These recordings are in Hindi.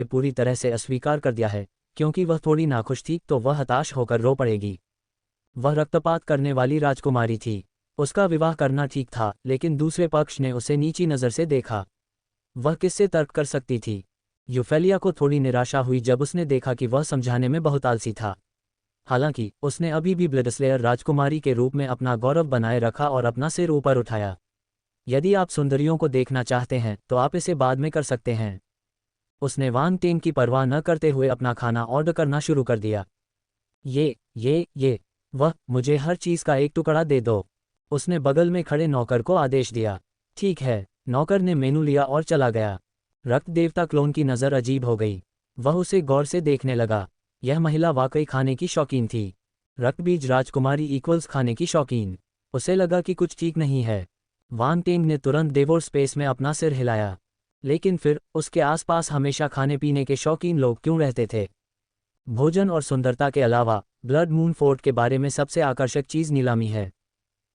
पूरी तरह से अस्वीकार कर दिया है, क्योंकि वह थोड़ी नाखुश थी तो वह हताश होकर रो पड़ेगी। वह रक्तपात करने वाली राजकुमारी थी। उसका विवाह करना ठीक था, लेकिन दूसरे पक्ष ने उसे नीची नज़र से देखा। वह किससे तर्क कर सकती थी? यूफेलिया को थोड़ी निराशा हुई जब उसने देखा कि वह समझाने में बहुत आलसी था। हालांकि उसने अभी भी ब्लडस्लेयर राजकुमारी के रूप में अपना गौरव बनाए रखा और अपना सिर ऊपर उठाया। यदि आप सुंदरियों को देखना चाहते हैं तो आप इसे बाद में कर सकते हैं। उसने वांग टेंग की परवाह न करते हुए अपना खाना ऑर्डर करना शुरू कर दिया। ये वह, मुझे हर चीज़ का एक टुकड़ा दे दो। उसने बगल में खड़े नौकर को आदेश दिया। ठीक है, नौकर ने मेनू लिया और चला गया। रक्त देवता क्लोन की नज़र अजीब हो गई। वह उसे गौर से देखने लगा। यह महिला वाकई खाने की शौकीन थी। रक्तबीज राजकुमारी इक्वल्स खाने की शौकीन। उसे लगा कि कुछ ठीक नहीं है। वांग टेंग ने तुरंत देवोर स्पेस में अपना सिर हिलाया। लेकिन फिर उसके आसपास हमेशा खाने पीने के शौकीन लोग क्यों रहते थे? भोजन और सुंदरता के अलावा ब्लड मून फोर्ट के बारे में सबसे आकर्षक चीज़ नीलामी है।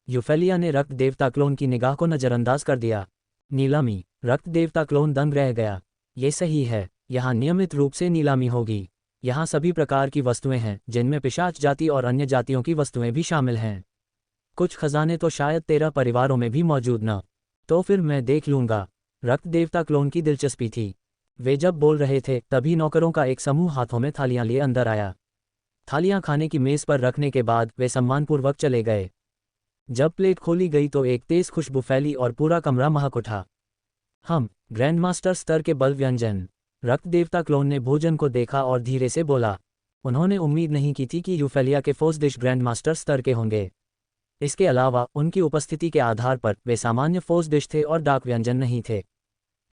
यूफेलिया ने रक्त देवता क्लोन की निगाह को नज़रअंदाज कर दिया। नीलामी? रक्त देवता क्लोन दंग रह गया। ये सही है, यहाँ नियमित रूप से नीलामी होगी। यहाँ सभी प्रकार की वस्तुएं हैं, जिनमें पिशाच जाति और अन्य जातियों की वस्तुएं भी शामिल हैं। कुछ खजाने तो शायद 13 परिवारों में भी मौजूद न। तो फिर मैं देख लूँगा। रक्त देवता क्लोन की दिलचस्पी थी। वे जब बोल रहे थे तभी नौकरों का एक समूह हाथों में थालियां लिए अंदर आया। थालियां खाने की मेज़ पर रखने के बाद वे सम्मानपूर्वक चले गए। जब प्लेट खोली गई तो एक तेज खुशबू फैली और पूरा कमरा महक उठा। ग्रैंड मास्टर स्तर के बल व्यंजन। रक्त देवता क्लोन ने भोजन को देखा और धीरे से बोला। उन्होंने उम्मीद नहीं की थी कि यूफेलिया के फोर्स डिश ग्रैंड मास्टर स्तर के होंगे। इसके अलावा उनकी उपस्थिति के आधार पर वे सामान्य फोर्स डिश थे और डाक व्यंजन नहीं थे।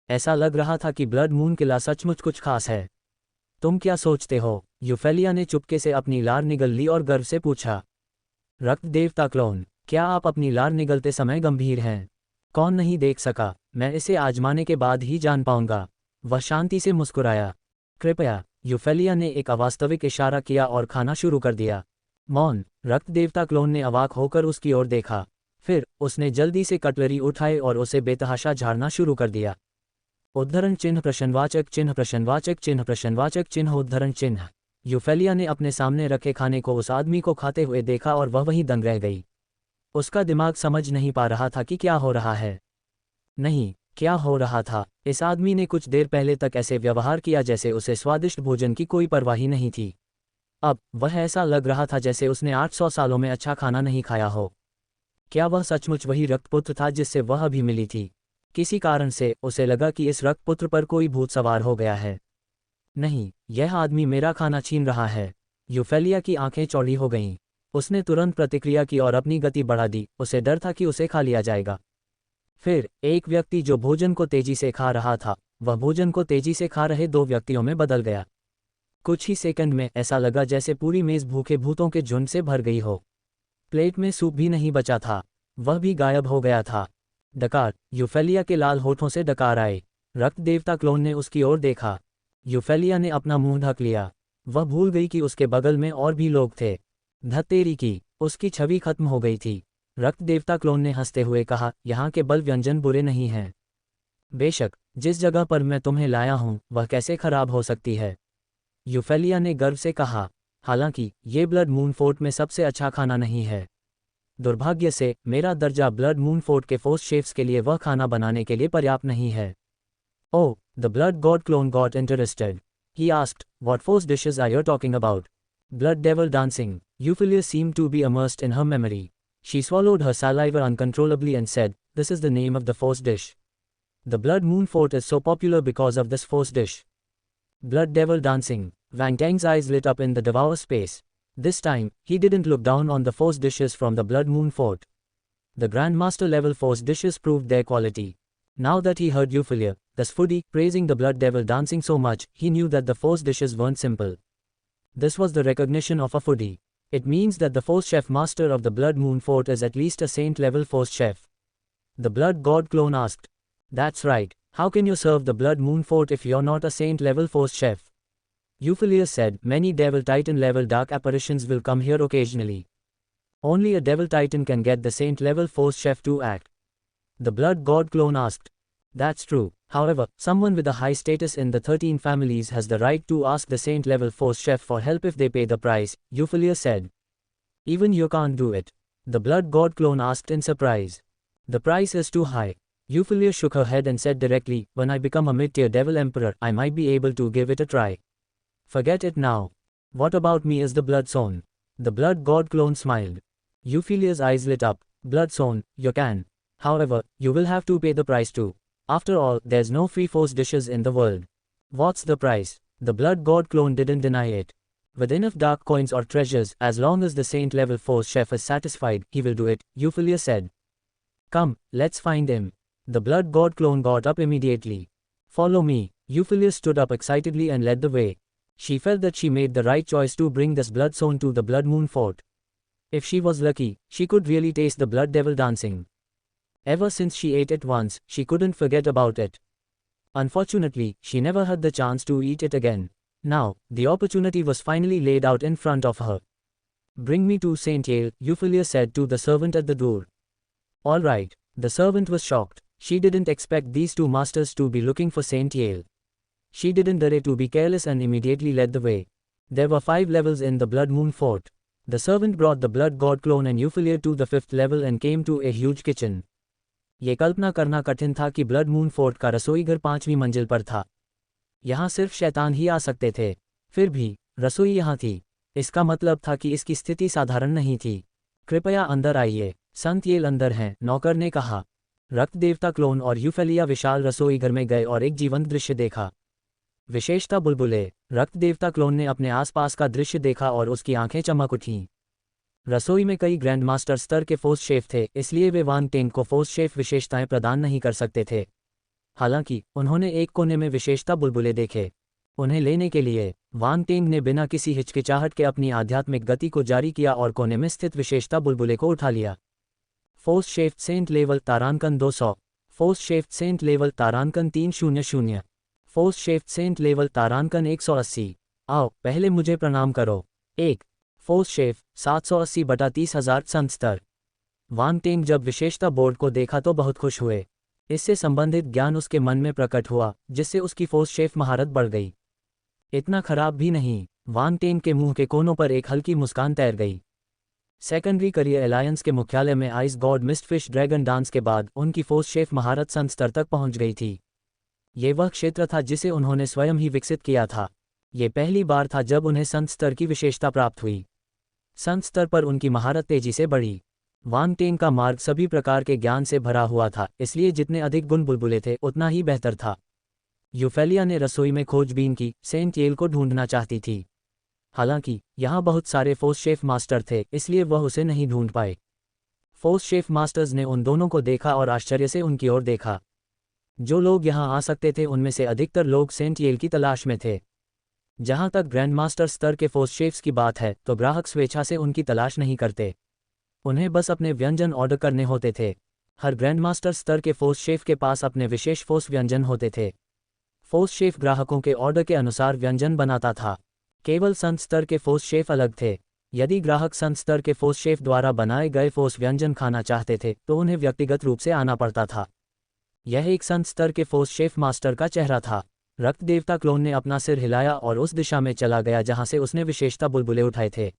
ऐसा लग रहा था कि ब्लड मून किला सचमुच कुछ खास है। तुम क्या सोचते हो? यूफेलिया ने चुपके से अपनी लार निगल ली और गर्व से पूछा। रक्त देवता क्लोन, क्या आप अपनी लार निगलते समय गंभीर हैं? कौन नहीं देख सका? मैं इसे आजमाने के बाद ही जान पाऊंगा। वह शांति से मुस्कुराया। कृपया। यूफेलिया ने एक अवास्तविक इशारा किया और खाना शुरू कर दिया। मौन। रक्त देवता क्लोन ने अवाक होकर उसकी ओर देखा। फिर उसने जल्दी से कटलरी उठाई और उसे बेतहाशा झाड़ना शुरू कर दिया। उद्धरण चिन्ह प्रश्नवाचक चिन्ह प्रश्नवाचक चिन्ह प्रश्नवाचक चिन्ह उद्धरण चिन्ह। यूफेलिया ने अपने सामने रखे खाने को उस आदमी को खाते हुए देखा और वह वहीं दंग रह गई। उसका दिमाग समझ नहीं पा रहा था कि क्या हो रहा है। नहीं, क्या हो रहा था? इस आदमी ने कुछ देर पहले तक ऐसे व्यवहार किया जैसे उसे स्वादिष्ट भोजन की कोई परवाह ही नहीं थी। अब वह ऐसा लग रहा था जैसे उसने 800 सालों में अच्छा खाना नहीं खाया हो। क्या वह सचमुच वही रक्तपुत्र था जिससे वह अभी मिली थी? किसी कारण से उसे लगा कि इस रक्तपुत्र पर कोई भूत सवार हो गया है। नहीं, यह आदमी मेरा खाना छीन रहा है। यूफेलिया की आंखें चौड़ी हो गईं। उसने तुरंत प्रतिक्रिया की और अपनी गति बढ़ा दी। उसे डर था कि उसे खा लिया जाएगा। फिर एक व्यक्ति जो भोजन को तेजी से खा रहा था, वह भोजन को तेजी से खा रहे 2 व्यक्तियों में बदल गया। कुछ ही सेकंड में ऐसा लगा जैसे पूरी मेज भूखे भूतों के झुंड से भर गई हो। प्लेट में सूप भी नहीं बचा था, वह भी गायब हो गया था। डकार। यूफेलिया के लाल होठों से डकार आए। रक्त देवता क्लोन ने उसकी ओर देखा। यूफेलिया ने अपना मुंह ढक लिया। वह भूल गई कि उसके बगल में और भी लोग थे। धत्तेरी की, उसकी छवि खत्म हो गई थी। रक्त देवता क्लोन ने हंसते हुए कहा, यहाँ के बल व्यंजन बुरे नहीं हैं। बेशक, जिस जगह पर मैं तुम्हें लाया हूँ वह कैसे खराब हो सकती है? यूफेलिया ने गर्व से कहा। हालांकि ये ब्लड मून फोर्ट में सबसे अच्छा खाना नहीं है। दुर्भाग्य से मेरा दर्जा ब्लड मून फोर्ट के फोर्स शेफ्स के लिए वह खाना बनाने के लिए पर्याप्त नहीं है। Oh, the blood god clone got interested. He asked, what force dishes are you talking about? Blood devil dancing. यूफेलिया seemed to be immersed in her memory. She swallowed her saliva uncontrollably and said, this is the name of the force dish. The Blood Moon Fort is so popular because of this force dish. Blood Devil Dancing. Wang Tang's eyes lit up in the devour space. This time, he didn't look down on the force dishes from the Blood Moon Fort. The Grandmaster level force dishes proved their quality. Now that he heard Euphilia, the foodie, praising the Blood Devil Dancing so much, he knew that the force dishes weren't simple. This was the recognition of a foodie. It means that the force chef master of the Blood Moon Fort is at least a saint-level force chef. The Blood God clone asked. That's right, how can you serve the Blood Moon Fort if you're not a saint-level force chef? Euphilius said, many Devil Titan-level dark apparitions will come here occasionally. Only a Devil Titan can get the saint-level force chef to act. The Blood God clone asked. That's true. However, someone with a high status in the 13 families has the right to ask the saint-level force chef for help if they pay the price, Euphyllia said. Even you can't do it. The blood god clone asked in surprise. The price is too high. Euphyllia shook her head and said directly, when I become a mid-tier devil emperor, I might be able to give it a try. Forget it now. What about me as the blood sown? The blood god clone smiled. Euphyllia's eyes lit up. Blood sown, you can. However, you will have to pay the price too. After all, there's no free force dishes in the world. What's the price? The blood god clone didn't deny it. With enough dark coins or treasures, as long as the saint-level force chef is satisfied, he will do it, Euphyllia said. Come, let's find him. The blood god clone got up immediately. Follow me. Euphyllia stood up excitedly and led the way. She felt that she made the right choice to bring this blood sown to the Blood Moon Fort. If she was lucky, she could really taste the blood devil dancing. Ever since she ate it once, she couldn't forget about it. Unfortunately, she never had the chance to eat it again. Now, the opportunity was finally laid out in front of her. Bring me to Saint Yale, Euphyllia said to the servant at the door. All right. The servant was shocked. She didn't expect these two masters to be looking for Saint Yale. She didn't dare to be careless and immediately led the way. There were 5 levels in the Blood Moon Fort. The servant brought the blood god clone and Euphyllia to the 5th level and came to a huge kitchen. ये कल्पना करना कठिन था कि ब्लड मून फोर्ट का रसोई घर 5वीं मंजिल पर था। यहाँ सिर्फ शैतान ही आ सकते थे। फिर भी रसोई यहाँ थी। इसका मतलब था कि इसकी स्थिति साधारण नहीं थी। कृपया अंदर आइए। संत येल अंदर हैं, नौकर ने कहा। रक्त देवता क्लोन और यूफेलिया विशाल रसोई घर में गए और एक जीवंत दृश्य देखा। विशेषता बुलबुले। रक्त देवता क्लोन ने अपने आसपास का दृश्य देखा और उसकी आंखें चमक उठीं। रसोई में कई ग्रैंड मास्टर स्तर के फोर्स शेफ थे, इसलिए वे वांग टेंग को फोर्स शेफ विशेषताएं प्रदान नहीं कर सकते थे। हालांकि उन्होंने एक कोने में विशेषता बुलबुले देखे। उन्हें लेने के लिए वांग टेंग ने बिना किसी हिचकिचाहट के अपनी आध्यात्मिक गति को जारी किया और कोने में स्थित विशेषता बुलबुले को उठा लिया। फोर्स शेफ सेंट लेवल तारांकन 200। फोर्स शेफ सेंट लेवल तारांकन 300। फोर्स शेफ सेंट लेवल तारांकन 180। आओ पहले मुझे प्रणाम करो। 1 फोर्स शेफ 780/30,000 संत स्तर। वांग टेंग जब विशेषता बोर्ड को देखा तो बहुत खुश हुए। इससे संबंधित ज्ञान उसके मन में प्रकट हुआ, जिससे उसकी फोर्स शेफ महारत बढ़ गई। इतना खराब भी नहीं। वांग टेंग के मुंह के कोनों पर एक हल्की मुस्कान तैर गई। सेकेंडरी करियर अलायंस के मुख्यालय में आइस गॉड मिस्टफिश ड्रैगन डांस के बाद उनकी फोर्स शेफ महारत संत स्तर तक पहुंच गई थी। ये वह क्षेत्र था जिसे उन्होंने स्वयं ही विकसित किया था। ये पहली बार था जब उन्हें संत स्तर की विशेषता प्राप्त हुई। संत स्तर पर उनकी महारत तेजी से बढ़ी। वांग टेंग का मार्ग सभी प्रकार के ज्ञान से भरा हुआ था, इसलिए जितने अधिक गुण बुलबुले थे उतना ही बेहतर था। यूफेलिया ने रसोई में खोजबीन की, सेंट येल को ढूंढना चाहती थी। हालांकि यहाँ बहुत सारे फोर्स शेफ मास्टर थे, इसलिए वह उसे नहीं ढूंढ पाए। फोर्स शेफ मास्टर्स ने उन दोनों को देखा और आश्चर्य से उनकी ओर देखा। जो लोग यहाँ आ सकते थे उनमें से अधिकतर लोग सेंट येल की तलाश में थे। जहाँ तक ग्रैंड मास्टर स्तर के फोर्स शेफ्स की बात है तो ग्राहक स्वेच्छा से उनकी तलाश नहीं करते। उन्हें बस अपने व्यंजन ऑर्डर करने होते थे। हर ग्रैंड मास्टर स्तर के फोर्स शेफ के पास अपने विशेष फोर्स व्यंजन होते थे। फोर्स शेफ ग्राहकों के ऑर्डर के अनुसार व्यंजन बनाता था। केवल संत स्तर के फोर्स शेफ अलग थे। यदि ग्राहक संत स्तर के फोर्स शेफ द्वारा बनाए गए फोर्स व्यंजन खाना चाहते थे तो उन्हें व्यक्तिगत रूप से आना पड़ता था। यह एक संत स्तर के फोर्स शेफ मास्टर का चेहरा था। रक्त देवता क्लोन ने अपना सिर हिलाया और उस दिशा में चला गया जहां से उसने विशेषता बुलबुले उठाए थे।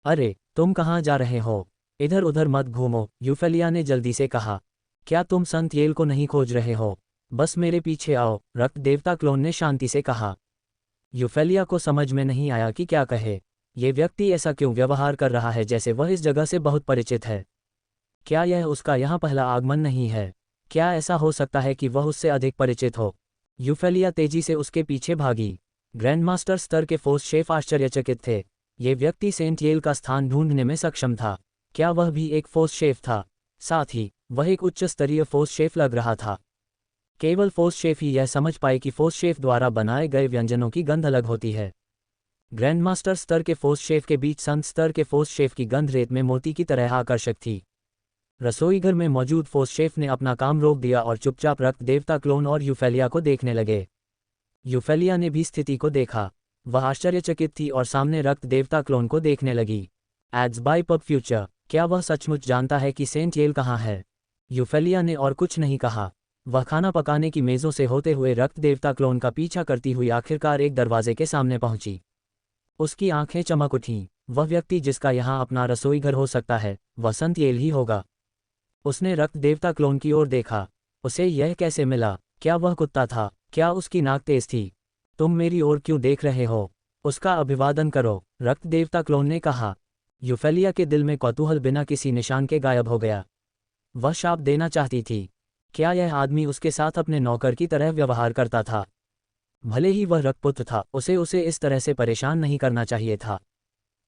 अरे तुम कहाँ जा रहे हो? इधर उधर मत घूमो, यूफेलिया ने जल्दी से कहा। क्या तुम संत येल को नहीं खोज रहे हो? बस मेरे पीछे आओ, रक्त देवता क्लोन ने शांति से कहा। यूफेलिया को समझ में नहीं आया कि क्या कहे। ये व्यक्ति ऐसा क्यों व्यवहार कर रहा है जैसे वह इस जगह से बहुत परिचित है। क्या यह उसका यहाँ पहला आगमन नहीं है? क्या ऐसा हो सकता है कि वह उससे अधिक परिचित हो? यूफेलिया तेजी से उसके पीछे भागी। ग्रैंड मास्टर स्तर के फोर्स शेफ आश्चर्यचकित थे। ये व्यक्ति सेंट येल का स्थान ढूंढने में सक्षम था। क्या वह भी एक फोर्स शेफ था? साथ ही वह एक उच्च स्तरीय फोर्स शेफ लग रहा था। केवल फोर्स शेफ ही यह समझ पाए कि फोर्स शेफ द्वारा बनाए गए व्यंजनों की गंध अलग होती है। ग्रैंड मास्टर स्तर के फोर्स शेफ के बीच संत स्तर के फोर्स शेफ की गंध रेत में मोती की तरह आकर्षक थी। रसोई घर में मौजूद फोर्स शेफ ने अपना काम रोक दिया और चुपचाप रक्त देवता क्लोन और यूफेलिया को देखने लगे। यूफेलिया ने भी स्थिति को देखा। वह आश्चर्यचकित थी और सामने रक्त देवता क्लोन को देखने लगी। Ads by pub Future. क्या वह सचमुच जानता है कि सेंट येल कहाँ है? यूफेलिया ने और कुछ नहीं कहा। वह खाना पकाने की मेज़ों से होते हुए रक्त देवता क्लोन का पीछा करती हुई आखिरकार एक दरवाजे के सामने पहुंची। उसकी आंखें चमक उठीं। वह व्यक्ति जिसका यहाँ अपना रसोई घर हो सकता है, वह संतिएल ही होगा। उसने रक्त देवता क्लोन की ओर देखा। उसे यह कैसे मिला? क्या वह कुत्ता था? क्या उसकी नाक तेज थी? तुम मेरी ओर क्यों देख रहे हो? उसका अभिवादन करो, रक्त देवता क्लोन ने कहा। यूफेलिया के दिल में कौतूहल बिना किसी निशान के गायब हो गया। वह शाप देना चाहती थी। क्या यह आदमी उसके साथ अपने नौकर की तरह व्यवहार करता था? भले ही वह रक्तपुत्र था, उसे इस तरह से परेशान नहीं करना चाहिए था।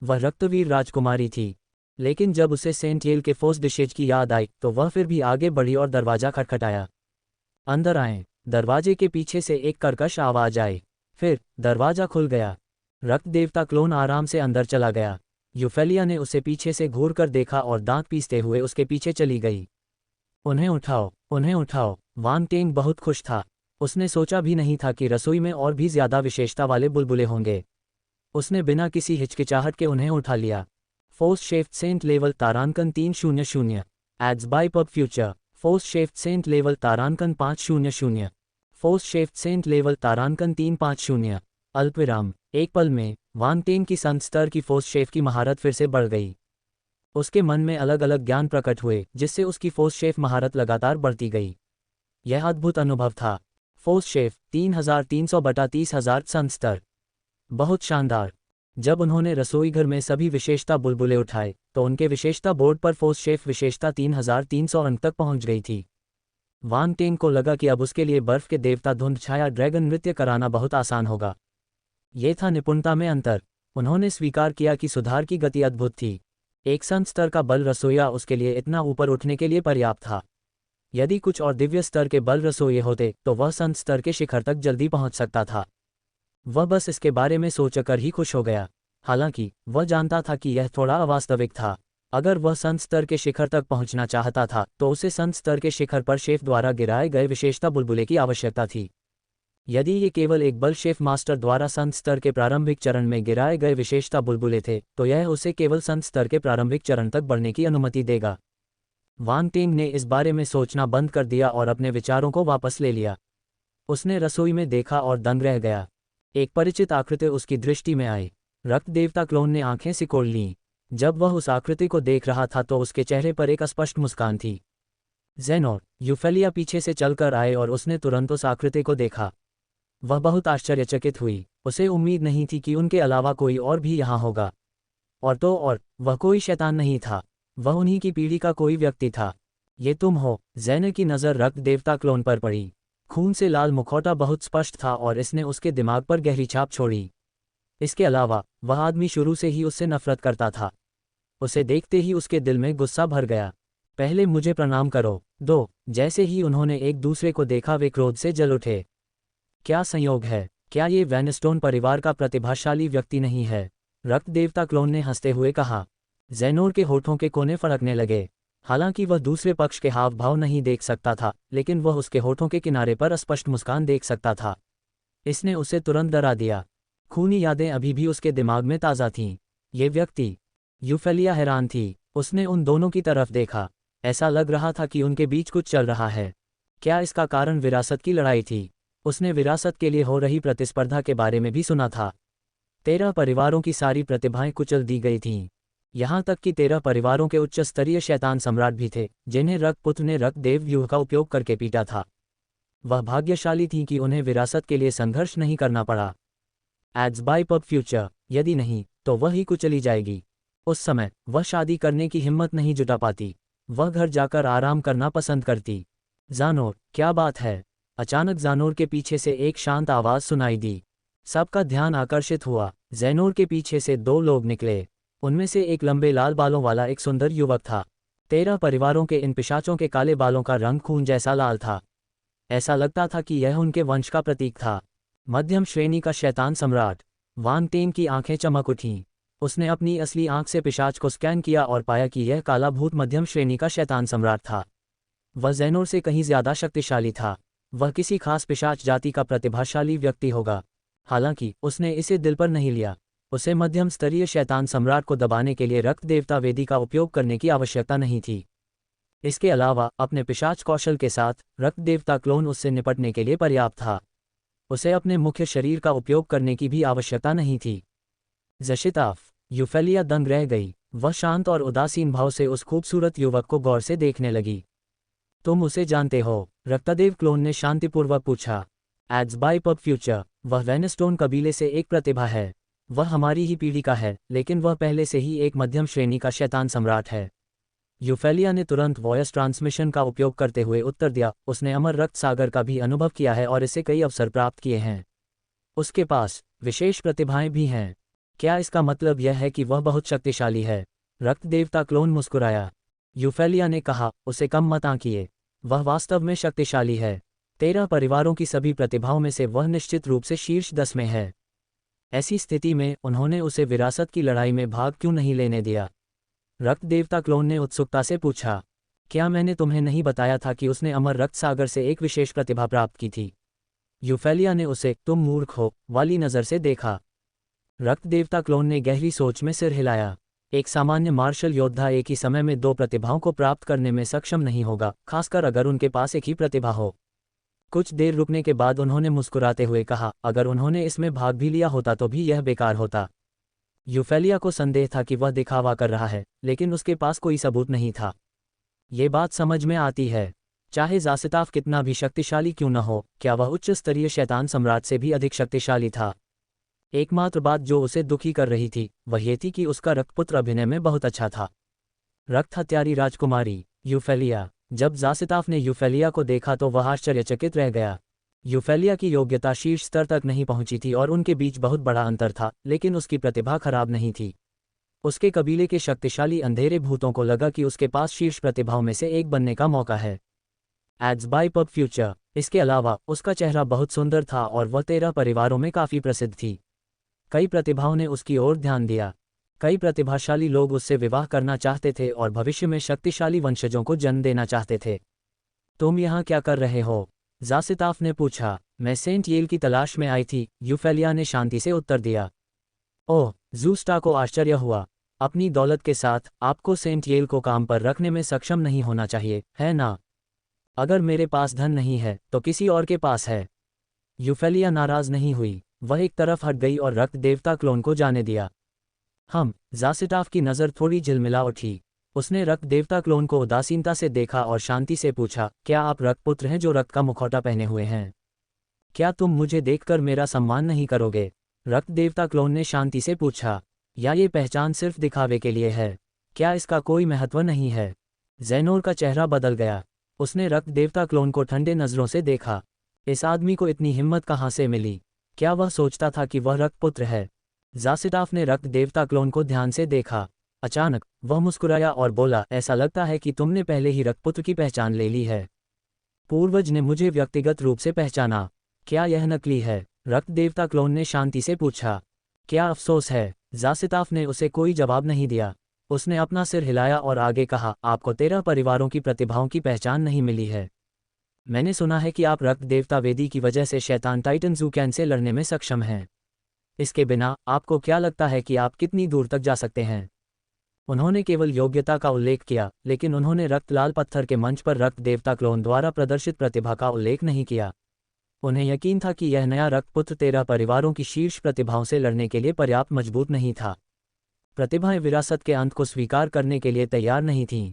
वह रक्तवीर राजकुमारी थी। लेकिन जब उसे सेंट येल के फोर्स डिशेज की याद आई तो वह फिर भी आगे बढ़ी और दरवाजा खटखटाया। अंदर आएं। दरवाजे के पीछे से एक कर्कश आवाज आई। फिर दरवाजा खुल गया। रक्त देवता क्लोन आराम से अंदर चला गया। यूफेलिया ने उसे पीछे से घूर कर देखा और दांत पीसते हुए उसके पीछे चली गई। उन्हें उठाओ, उन्हें उठाओ। वान टेंग बहुत खुश था। उसने सोचा भी नहीं था कि रसोई में और भी ज्यादा विशेषता वाले बुलबुले होंगे। उसने बिना किसी हिचकिचाहट के उन्हें उठा लिया। फोर्स शेफ्ट सेंट लेवल तारांकन 300। Ads by pub future. Force shaft cent level तारांकन 500। फोर्स शेफ्ट सेंट लेवल तारांकन 350। अल्पविराम। एक पल में वान टेंग की संत स्तर की फोर्स शेफ की महारत फिर से बढ़ गई। उसके मन में अलग अलग ज्ञान प्रकट हुए जिससे उसकी फोर्स शेफ महारत लगातार बढ़ती गई। यह अद्भुत अनुभव था। फोर्स शेफ 3300 बटा 30,000 संत स्तर। बहुत शानदार। जब उन्होंने रसोई घर में सभी विशेषता बुलबुले उठाए तो उनके विशेषता बोर्ड पर फोर्स शेफ विशेषता 3300 अंक तक पहुंच गई थी। वान टेंग को लगा कि अब उसके लिए बर्फ के देवता धुंध छाया ड्रैगन नृत्य कराना बहुत आसान होगा। ये था निपुणता में अंतर। उन्होंने स्वीकार किया कि सुधार की गति अद्भुत थी। एक संत स्तर का बल रसोइया उसके लिए इतना ऊपर उठने के लिए पर्याप्त था। यदि कुछ और दिव्य स्तर के बल रसोइये होते तो वह संत स्तर के शिखर तक जल्दी पहुंच सकता था। वह बस इसके बारे में सोचकर ही खुश हो गया। हालांकि वह जानता था कि यह थोड़ा अवास्तविक था। अगर वह संत स्तर के शिखर तक पहुंचना चाहता था तो उसे संत स्तर के शिखर पर शेफ द्वारा गिराए गए विशेषता बुलबुले की आवश्यकता थी। यदि ये केवल एक बल शेफ मास्टर द्वारा संत स्तर के प्रारंभिक चरण में गिराए गए विशेषता बुलबुले थे तो यह उसे केवल संत स्तर के प्रारंभिक चरण तक बढ़ने की अनुमति देगा। वान टेंग ने इस बारे में सोचना बंद कर दिया और अपने विचारों को वापस ले लिया। उसने रसोई में देखा और दंग रह गया। एक परिचित आकृति उसकी दृष्टि में आई। रक्त देवता क्लोन ने आंखें सिकोड़ लीं। जब वह उस आकृति को देख रहा था तो उसके चेहरे पर एक अस्पष्ट मुस्कान थी। ज़ेनोर। यूफेलिया पीछे से चलकर आए और उसने तुरंत उस आकृति को देखा। वह बहुत आश्चर्यचकित हुई। उसे उम्मीद नहीं थी कि उनके अलावा कोई और भी यहाँ होगा। और तो और वह कोई शैतान नहीं था। वह उन्हीं की पीढ़ी का कोई व्यक्ति था। ये तुम हो? ज़ेनर की नज़र रक्त देवता क्लोन पर पड़ी। खून से लाल मुखौटा बहुत स्पष्ट था और इसने उसके दिमाग पर गहरी छाप छोड़ी। इसके अलावा वह आदमी शुरू से ही उससे नफरत करता था। उसे देखते ही उसके दिल में गुस्सा भर गया। पहले मुझे प्रणाम करो। दो। जैसे ही उन्होंने एक दूसरे को देखा वे क्रोध से जल उठे। क्या संयोग है? क्या ये वैनस्टोन परिवार का प्रतिभाशाली व्यक्ति नहीं है? रक्त देवता क्लोन ने हंसते हुए कहा। ज़ेनोर के होठों के कोने फड़कने लगे। हालांकि वह दूसरे पक्ष के हाव भाव नहीं देख सकता था, लेकिन वह उसके होठों के किनारे पर स्पष्ट मुस्कान देख सकता था। इसने उसे तुरंत डरा दिया। खूनी यादें अभी भी उसके दिमाग में ताज़ा थीं। ये व्यक्ति। यूफेलिया हैरान थी। उसने उन दोनों की तरफ देखा। ऐसा लग रहा था कि उनके बीच कुछ चल रहा है। क्या इसका कारण विरासत की लड़ाई थी? उसने विरासत के लिए हो रही प्रतिस्पर्धा के बारे में भी सुना था। 13 परिवारों की सारी प्रतिभाएं कुचल दी गई थीं। यहाँ तक कि 13 परिवारों के उच्च स्तरीय शैतान सम्राट भी थे जिन्हें रक्तपुत्र ने रक्त देव व्यूह का उपयोग करके पीटा था। वह भाग्यशाली थीं कि उन्हें विरासत के लिए संघर्ष नहीं करना पड़ा। Ads by pub Future. यदि नहीं तो वह ही कुचली जाएगी। उस समय वह शादी करने की हिम्मत नहीं जुटा पाती। वह घर जाकर आराम करना पसंद करती। ज़ानोर। क्या बात है? अचानक ज़ानोर के पीछे से एक शांत आवाज़ सुनाई दी। सबका ध्यान आकर्षित हुआ। ज़ेनोर के पीछे से 2 लोग निकले। उनमें से एक लंबे लाल बालों वाला एक सुंदर युवक था। 13 परिवारों के इन पिशाचों के काले बालों का रंग खून जैसा लाल था। ऐसा लगता था कि यह उनके वंश का प्रतीक था। मध्यम श्रेणी का शैतान सम्राट। वान टेंग की आंखें चमक उठीं। उसने अपनी असली आंख से पिशाच को स्कैन किया और पाया कि यह काला भूत मध्यम श्रेणी का शैतान सम्राट था। वह ज़ेनोर से कहीं ज्यादा शक्तिशाली था। वह किसी खास पिशाच जाति का प्रतिभाशाली व्यक्ति होगा। हालांकि उसने इसे दिल पर नहीं लिया। उसे मध्यम स्तरीय शैतान सम्राट को दबाने के लिए रक्त देवता वेदी का उपयोग करने की आवश्यकता नहीं थी। इसके अलावा अपने पिशाच कौशल के साथ रक्त देवता क्लोन उससे निपटने के लिए पर्याप्त था। उसे अपने मुख्य शरीर का उपयोग करने की भी आवश्यकता नहीं थी। ज़शिताफ, यूफेलिया दंग रह गई। वह शांत और उदासीन भाव से उस खूबसूरत युवक को गौर से देखने लगी। तुम उसे जानते हो? रक्तदेव क्लोन ने शांतिपूर्वक पूछा। एड्स बाय पब फ्यूचर, वह वेनस्टोन कबीले से एक प्रतिभा है। वह हमारी ही पीढ़ी का है, लेकिन वह पहले से ही एक मध्यम श्रेणी का शैतान सम्राट है। यूफेलिया ने तुरंत वॉयस ट्रांसमिशन का उपयोग करते हुए उत्तर दिया। उसने अमर रक्त सागर का भी अनुभव किया है और इसे कई अवसर प्राप्त किए हैं। उसके पास विशेष प्रतिभाएं भी हैं। क्या इसका मतलब यह है कि वह बहुत शक्तिशाली है? रक्त देवता क्लोन मुस्कुराया। यूफेलिया ने कहा, उसे कम मत आंकिए। वह वास्तव में शक्तिशाली है। 13 परिवारों की सभी प्रतिभाओं में से वह निश्चित रूप से शीर्ष 10 में है। ऐसी स्थिति में उन्होंने उसे विरासत की लड़ाई में भाग क्यों नहीं लेने दिया? रक्त देवता क्लोन ने उत्सुकता से पूछा। क्या मैंने तुम्हें नहीं बताया था कि उसने अमर रक्त सागर से एक विशेष प्रतिभा प्राप्त की थी? यूफेलिया ने उसे तुम मूर्ख हो वाली नज़र से देखा। रक्त देवता क्लोन ने गहरी सोच में सिर हिलाया। एक सामान्य मार्शल योद्धा एक ही समय में 2 प्रतिभाओं को प्राप्त करने में सक्षम नहीं होगा, खासकर अगर उनके पास एक ही प्रतिभा हो। कुछ देर रुकने के बाद उन्होंने मुस्कुराते हुए कहा, अगर उन्होंने इसमें भाग भी लिया होता तो भी यह बेकार होता। यूफेलिया को संदेह था कि वह दिखावा कर रहा है, लेकिन उसके पास कोई सबूत नहीं था। ये बात समझ में आती है। चाहे ज़ासिताफ कितना भी शक्तिशाली क्यों न हो, क्या वह उच्च स्तरीय शैतान सम्राट से भी अधिक शक्तिशाली था? एकमात्र बात जो उसे दुखी कर रही थी वह ये थी कि उसका रक्तपुत्र अभिनय में बहुत अच्छा था। रक्त हत्यारी राजकुमारी यूफेलिया। जब ज़ासिताफ ने यूफेलिया को देखा तो वह आश्चर्यचकित रह गया। यूफेलिया की योग्यता शीर्ष स्तर तक नहीं पहुंची थी और उनके बीच बहुत बड़ा अंतर था, लेकिन उसकी प्रतिभा खराब नहीं थी। उसके कबीले के शक्तिशाली अंधेरे भूतों को लगा कि उसके पास शीर्ष प्रतिभाओं में से एक बनने का मौका है। Ads by pub Future. इसके अलावा उसका चेहरा बहुत सुंदर था और वह 13 परिवारों में काफ़ी प्रसिद्ध थी। कई प्रतिभाओं ने उसकी ओर ध्यान दिया। कई प्रतिभाशाली लोग उससे विवाह करना चाहते थे और भविष्य में शक्तिशाली वंशजों को जन्म देना चाहते थे। तुम यहाँ क्या कर रहे हो? ज़ासिताफ ने पूछा। मैं सेंट येल की तलाश में आई थी, यूफेलिया ने शांति से उत्तर दिया। ओह, ज़ूस्टा को आश्चर्य हुआ। अपनी दौलत के साथ आपको सेंट येल को काम पर रखने में सक्षम नहीं होना चाहिए, है ना? अगर मेरे पास धन नहीं है तो किसी और के पास है। यूफेलिया नाराज नहीं हुई। वह एक तरफ हट गई और रक्त देवता क्लोन को जाने दिया। ज़ासिताफ की नज़र थोड़ी झिलमिला उठी। उसने रक्त देवता क्लोन को उदासीनता से देखा और शांति से पूछा, क्या आप रक्तपुत्र हैं जो रक्त का मुखौटा पहने हुए हैं? क्या तुम मुझे देखकर मेरा सम्मान नहीं करोगे? रक्त देवता क्लोन ने शांति से पूछा। या ये पहचान सिर्फ दिखावे के लिए है? क्या इसका कोई महत्व नहीं है? ज़ेनोर का चेहरा बदल गया। उसने रक्त देवता क्लोन को ठंडे नज़रों से देखा। इस आदमी को इतनी हिम्मत कहाँ से मिली? क्या वह सोचता था कि वह रक्तपुत्र है? ज़ासिताफ ने रक्त देवता क्लोन को ध्यान से देखा। अचानक वह मुस्कुराया और बोला, ऐसा लगता है कि तुमने पहले ही रक्तपुत्र की पहचान ले ली है। पूर्वज ने मुझे व्यक्तिगत रूप से पहचाना। क्या यह नकली है? रक्त देवता क्लोन ने शांति से पूछा। क्या अफसोस है? ज़ासिताफ ने उसे कोई जवाब नहीं दिया। उसने अपना सिर हिलाया और आगे कहा, आपको 13 परिवारों की प्रतिभाओं की पहचान नहीं मिली है। मैंने सुना है कि आप रक्त देवता वेदी की वजह से शैतान टाइटन ज़ूकैन से लड़ने में सक्षम हैं। इसके बिना आपको क्या लगता है कि आप कितनी दूर तक जा सकते हैं? उन्होंने केवल योग्यता का उल्लेख किया, लेकिन उन्होंने रक्त लाल पत्थर के मंच पर रक्त देवता क्लोन द्वारा प्रदर्शित प्रतिभा का उल्लेख नहीं किया। उन्हें यकीन था कि यह नया रक्तपुत्र 13 परिवारों की शीर्ष प्रतिभाओं से लड़ने के लिए पर्याप्त मजबूत नहीं था। प्रतिभाएं विरासत के अंत को स्वीकार करने के लिए तैयार नहीं थीं।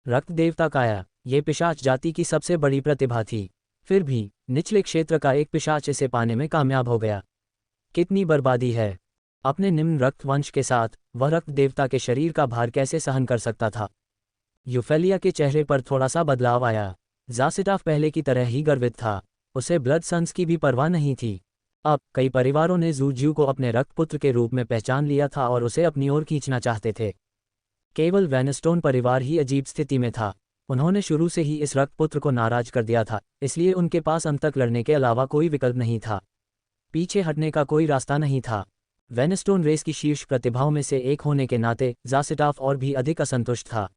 रक्त देवता काया, ये पिशाच जाति की सबसे बड़ी प्रतिभा थी। फिर भी निचले क्षेत्र का एक पिशाच इसे पाने में कामयाब हो गया। कितनी बर्बादी है! अपने निम्न रक्त वंश के साथ वह रक्त देवता के शरीर का भार कैसे सहन कर सकता था? यूफेलिया के चेहरे पर थोड़ा सा बदलाव आया। ज़ासिताफ पहले की तरह ही गर्वित था। उसे ब्लड सन्स की भी परवाह नहीं थी। अब कई परिवारों ने ज़ूज्यू को अपने रक्तपुत्र के रूप में पहचान लिया था और उसे अपनी ओर खींचना चाहते थे। केवल वेनस्टोन परिवार ही अजीब स्थिति में था। उन्होंने शुरू से ही इस रक्तपुत्र को नाराज कर दिया था, इसलिए उनके पास अंत तक लड़ने के अलावा कोई विकल्प नहीं था। पीछे हटने का कोई रास्ता नहीं था। वेनस्टोन रेस की शीर्ष प्रतिभाओं में से एक होने के नाते ज़ासिताफ और भी अधिक असंतुष्ट था।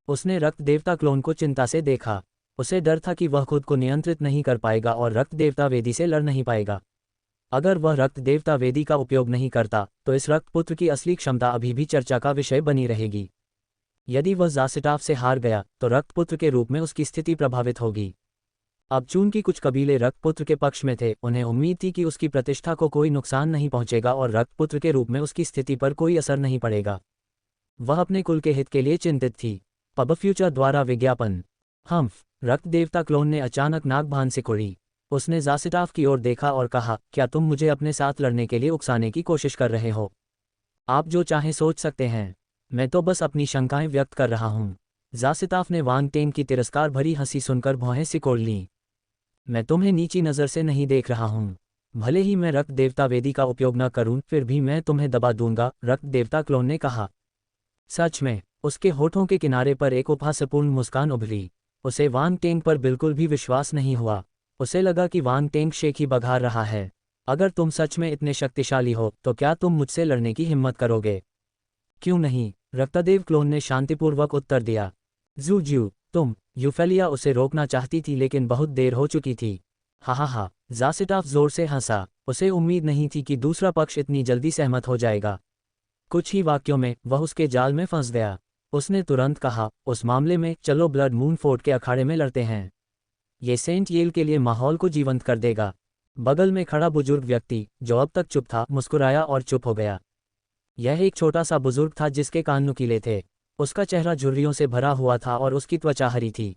उसने रक्त देवता क्लोन को चिंता से देखा। उसे डर था कि वह खुद को नियंत्रित नहीं कर पाएगा और रक्त देवता वेदी से लड़ नहीं पाएगा। अगर वह रक्त देवता वेदी का उपयोग नहीं करता तो इस रक्तपुत्र की असली क्षमता अभी भी चर्चा का विषय बनी रहेगी। यदि वह ज़ासिटाफ से हार गया तो रक्तपुत्र के रूप में उसकी स्थिति प्रभावित होगी। अब चूंकि कुछ कबीले रक्तपुत्र के पक्ष में थे, उन्हें उम्मीद थी कि उसकी प्रतिष्ठा को कोई नुकसान नहीं पहुंचेगा और रक्तपुत्र के रूप में उसकी स्थिति पर कोई असर नहीं पड़ेगा। वह अपने कुल के हित के लिए चिंतित थी। पब फ्यूचर द्वारा विज्ञापन। हम्फ, रक्त देवता क्लोन ने अचानक नाक से कुड़ी। उसने ज़ासिटाफ की ओर देखा और कहा, क्या तुम मुझे अपने साथ लड़ने के लिए उकसाने की कोशिश कर रहे हो? आप जो चाहें सोच सकते हैं, मैं तो बस अपनी शंकाएं व्यक्त कर रहा हूं। ज़ासिटाफ ने वांग टेंग की तिरस्कार भरी हंसी सुनकर भौहें सिकोड़ लीं। मैं तुम्हें नीची नज़र से नहीं देख रहा हूं। भले ही मैं रक्त देवता वेदी का उपयोग न करूं, फिर भी मैं तुम्हें दबा दूंगा, रक्त देवता क्लोन ने कहा। सच में, उसके होठों के किनारे पर एक उपहासपूर्ण मुस्कान उभरी। उसे वांग टेंग पर बिल्कुल भी विश्वास नहीं हुआ। उसे लगा कि वांग टेंग शेख ही बघार रहा है। अगर तुम सच में इतने शक्तिशाली हो तो क्या तुम मुझसे लड़ने की हिम्मत करोगे? क्यों नहीं, रक्तदेव क्लोन ने शांतिपूर्वक उत्तर दिया। जू, तुम। यूफेलिया उसे रोकना चाहती थी लेकिन बहुत देर हो चुकी थी। हा, ज़ासिटाफ जोर से हंसा। उसे उम्मीद नहीं थी कि दूसरा पक्ष इतनी जल्दी सहमत हो जाएगा। कुछ ही वाक्यों में वह उसके जाल में फंस गया। उसने तुरंत कहा, उस मामले में चलो ब्लड मून फोर्ट के अखाड़े में लड़ते हैं। ये सेंट येल के लिए माहौल को जीवंत कर देगा। बगल में खड़ा बुजुर्ग व्यक्ति, जो अब तक चुप था, मुस्कुराया और चुप हो गया। यह एक छोटा सा बुजुर्ग था जिसके कान नुकीले थे। उसका चेहरा झुर्रियों से भरा हुआ था और उसकी त्वचा हरी थी।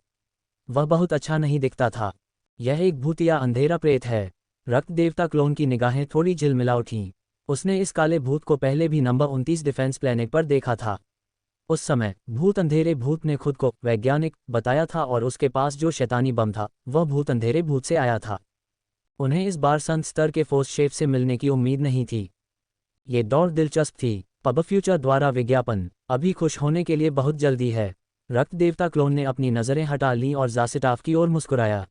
वह बहुत अच्छा नहीं दिखता था। यह एक भूत या अंधेरा प्रेत है। रक्त देवता क्लोन की निगाहें थोड़ी झिलमिला उठीं। उसने इस काले भूत को पहले भी नंबर 29 डिफेंस प्लेनेट पर देखा था। उस समय भूत अंधेरे भूत ने खुद को वैज्ञानिक बताया था और उसके पास जो शैतानी बम था वह भूत अंधेरे भूत से आया था। उन्हें इस बार संत स्तर के फोर्स शेफ से मिलने की उम्मीद नहीं थी। ये दौड़ दिलचस्प थी। पब फ्यूचर द्वारा विज्ञापन। अभी खुश होने के लिए बहुत जल्दी है। रक्त देवता क्लोन ने अपनी नज़रें हटा लीं और ज़ासिटाफ की ओर मुस्कुराया।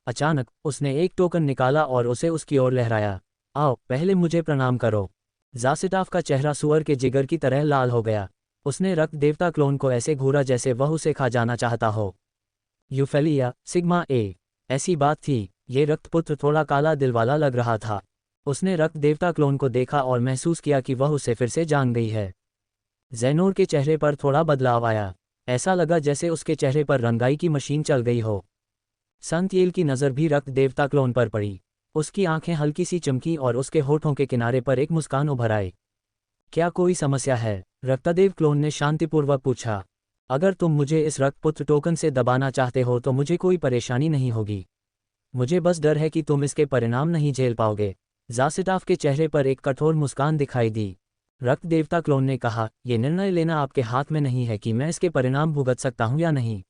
अचानक उसने एक टोकन निकाला और उसे उसकी ओर लहराया। आओ, पहले मुझे प्रणाम करो। ज़ासिटाफ का चेहरा सुअर के जिगर की तरह लाल हो गया। उसने रक्त देवता क्लोन को ऐसे घूरा जैसे वह उसे खा जाना चाहता हो। यूफेलिया, सिग्मा ए। ऐसी बात थी। ये रक्तपुत्र थोड़ा काला दिल वाला लग रहा था। उसने रक्त देवता क्लोन को देखा और महसूस किया कि वह उसे फिर से जान गई है। ज़ेनोर के चेहरे पर थोड़ा बदलाव आया। ऐसा लगा जैसे उसके चेहरे पर रंगाई की मशीन चल गई हो। संत येल की नज़र भी रक्त देवता क्लोन पर पड़ी। उसकी आंखें हल्की सी चमकी और उसके होठों के किनारे पर एक मुस्कान उभर आई। क्या कोई समस्या है? रक्तदेव क्लोन ने शांतिपूर्वक पूछा। अगर तुम मुझे इस रक्तपुत्र टोकन से दबाना चाहते हो तो मुझे कोई परेशानी नहीं होगी। मुझे बस डर है कि तुम इसके परिणाम नहीं झेल पाओगे। ज़ासिटाफ के चेहरे पर एक कठोर मुस्कान दिखाई दी। रक्त देवता क्लोन ने कहा, यह निर्णय लेना आपके हाथ में नहीं है कि मैं इसके परिणाम भुगत सकता हूं या नहीं।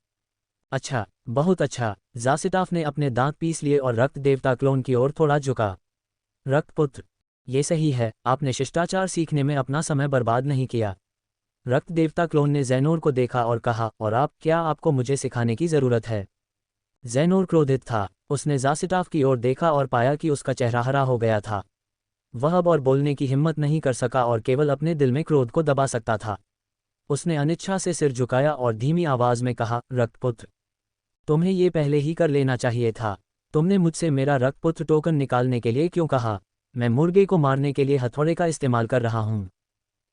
अच्छा, बहुत अच्छा। ज़ासिटाफ ने अपने दांत पीस लिए और रक्त देवता क्लोन की ओर थोड़ा झुका। रक्तपुत्र, ये सही है, आपने शिष्टाचार सीखने में अपना समय बर्बाद नहीं किया। रक्त देवता क्लोन ने ज़ेनोर को देखा और कहा, और आप, क्या आपको मुझे सिखाने की ज़रूरत है? ज़ेनोर क्रोधित था। उसने ज़ासिटाफ की ओर देखा और पाया कि उसका चेहरा हरा हो गया था। वह अब और बोलने की हिम्मत नहीं कर सका और केवल अपने दिल में क्रोध को दबा सकता था। उसने अनिच्छा से सिर झुकाया और धीमी आवाज में कहा, रक्तपुत्र, तुम्हें ये पहले ही कर लेना चाहिए था। तुमने मुझसे मेरा रक्तपुत्र टोकन निकालने के लिए क्यों कहा? मैं मुर्गे को मारने के लिए हथौड़े का इस्तेमाल कर रहा हूँ।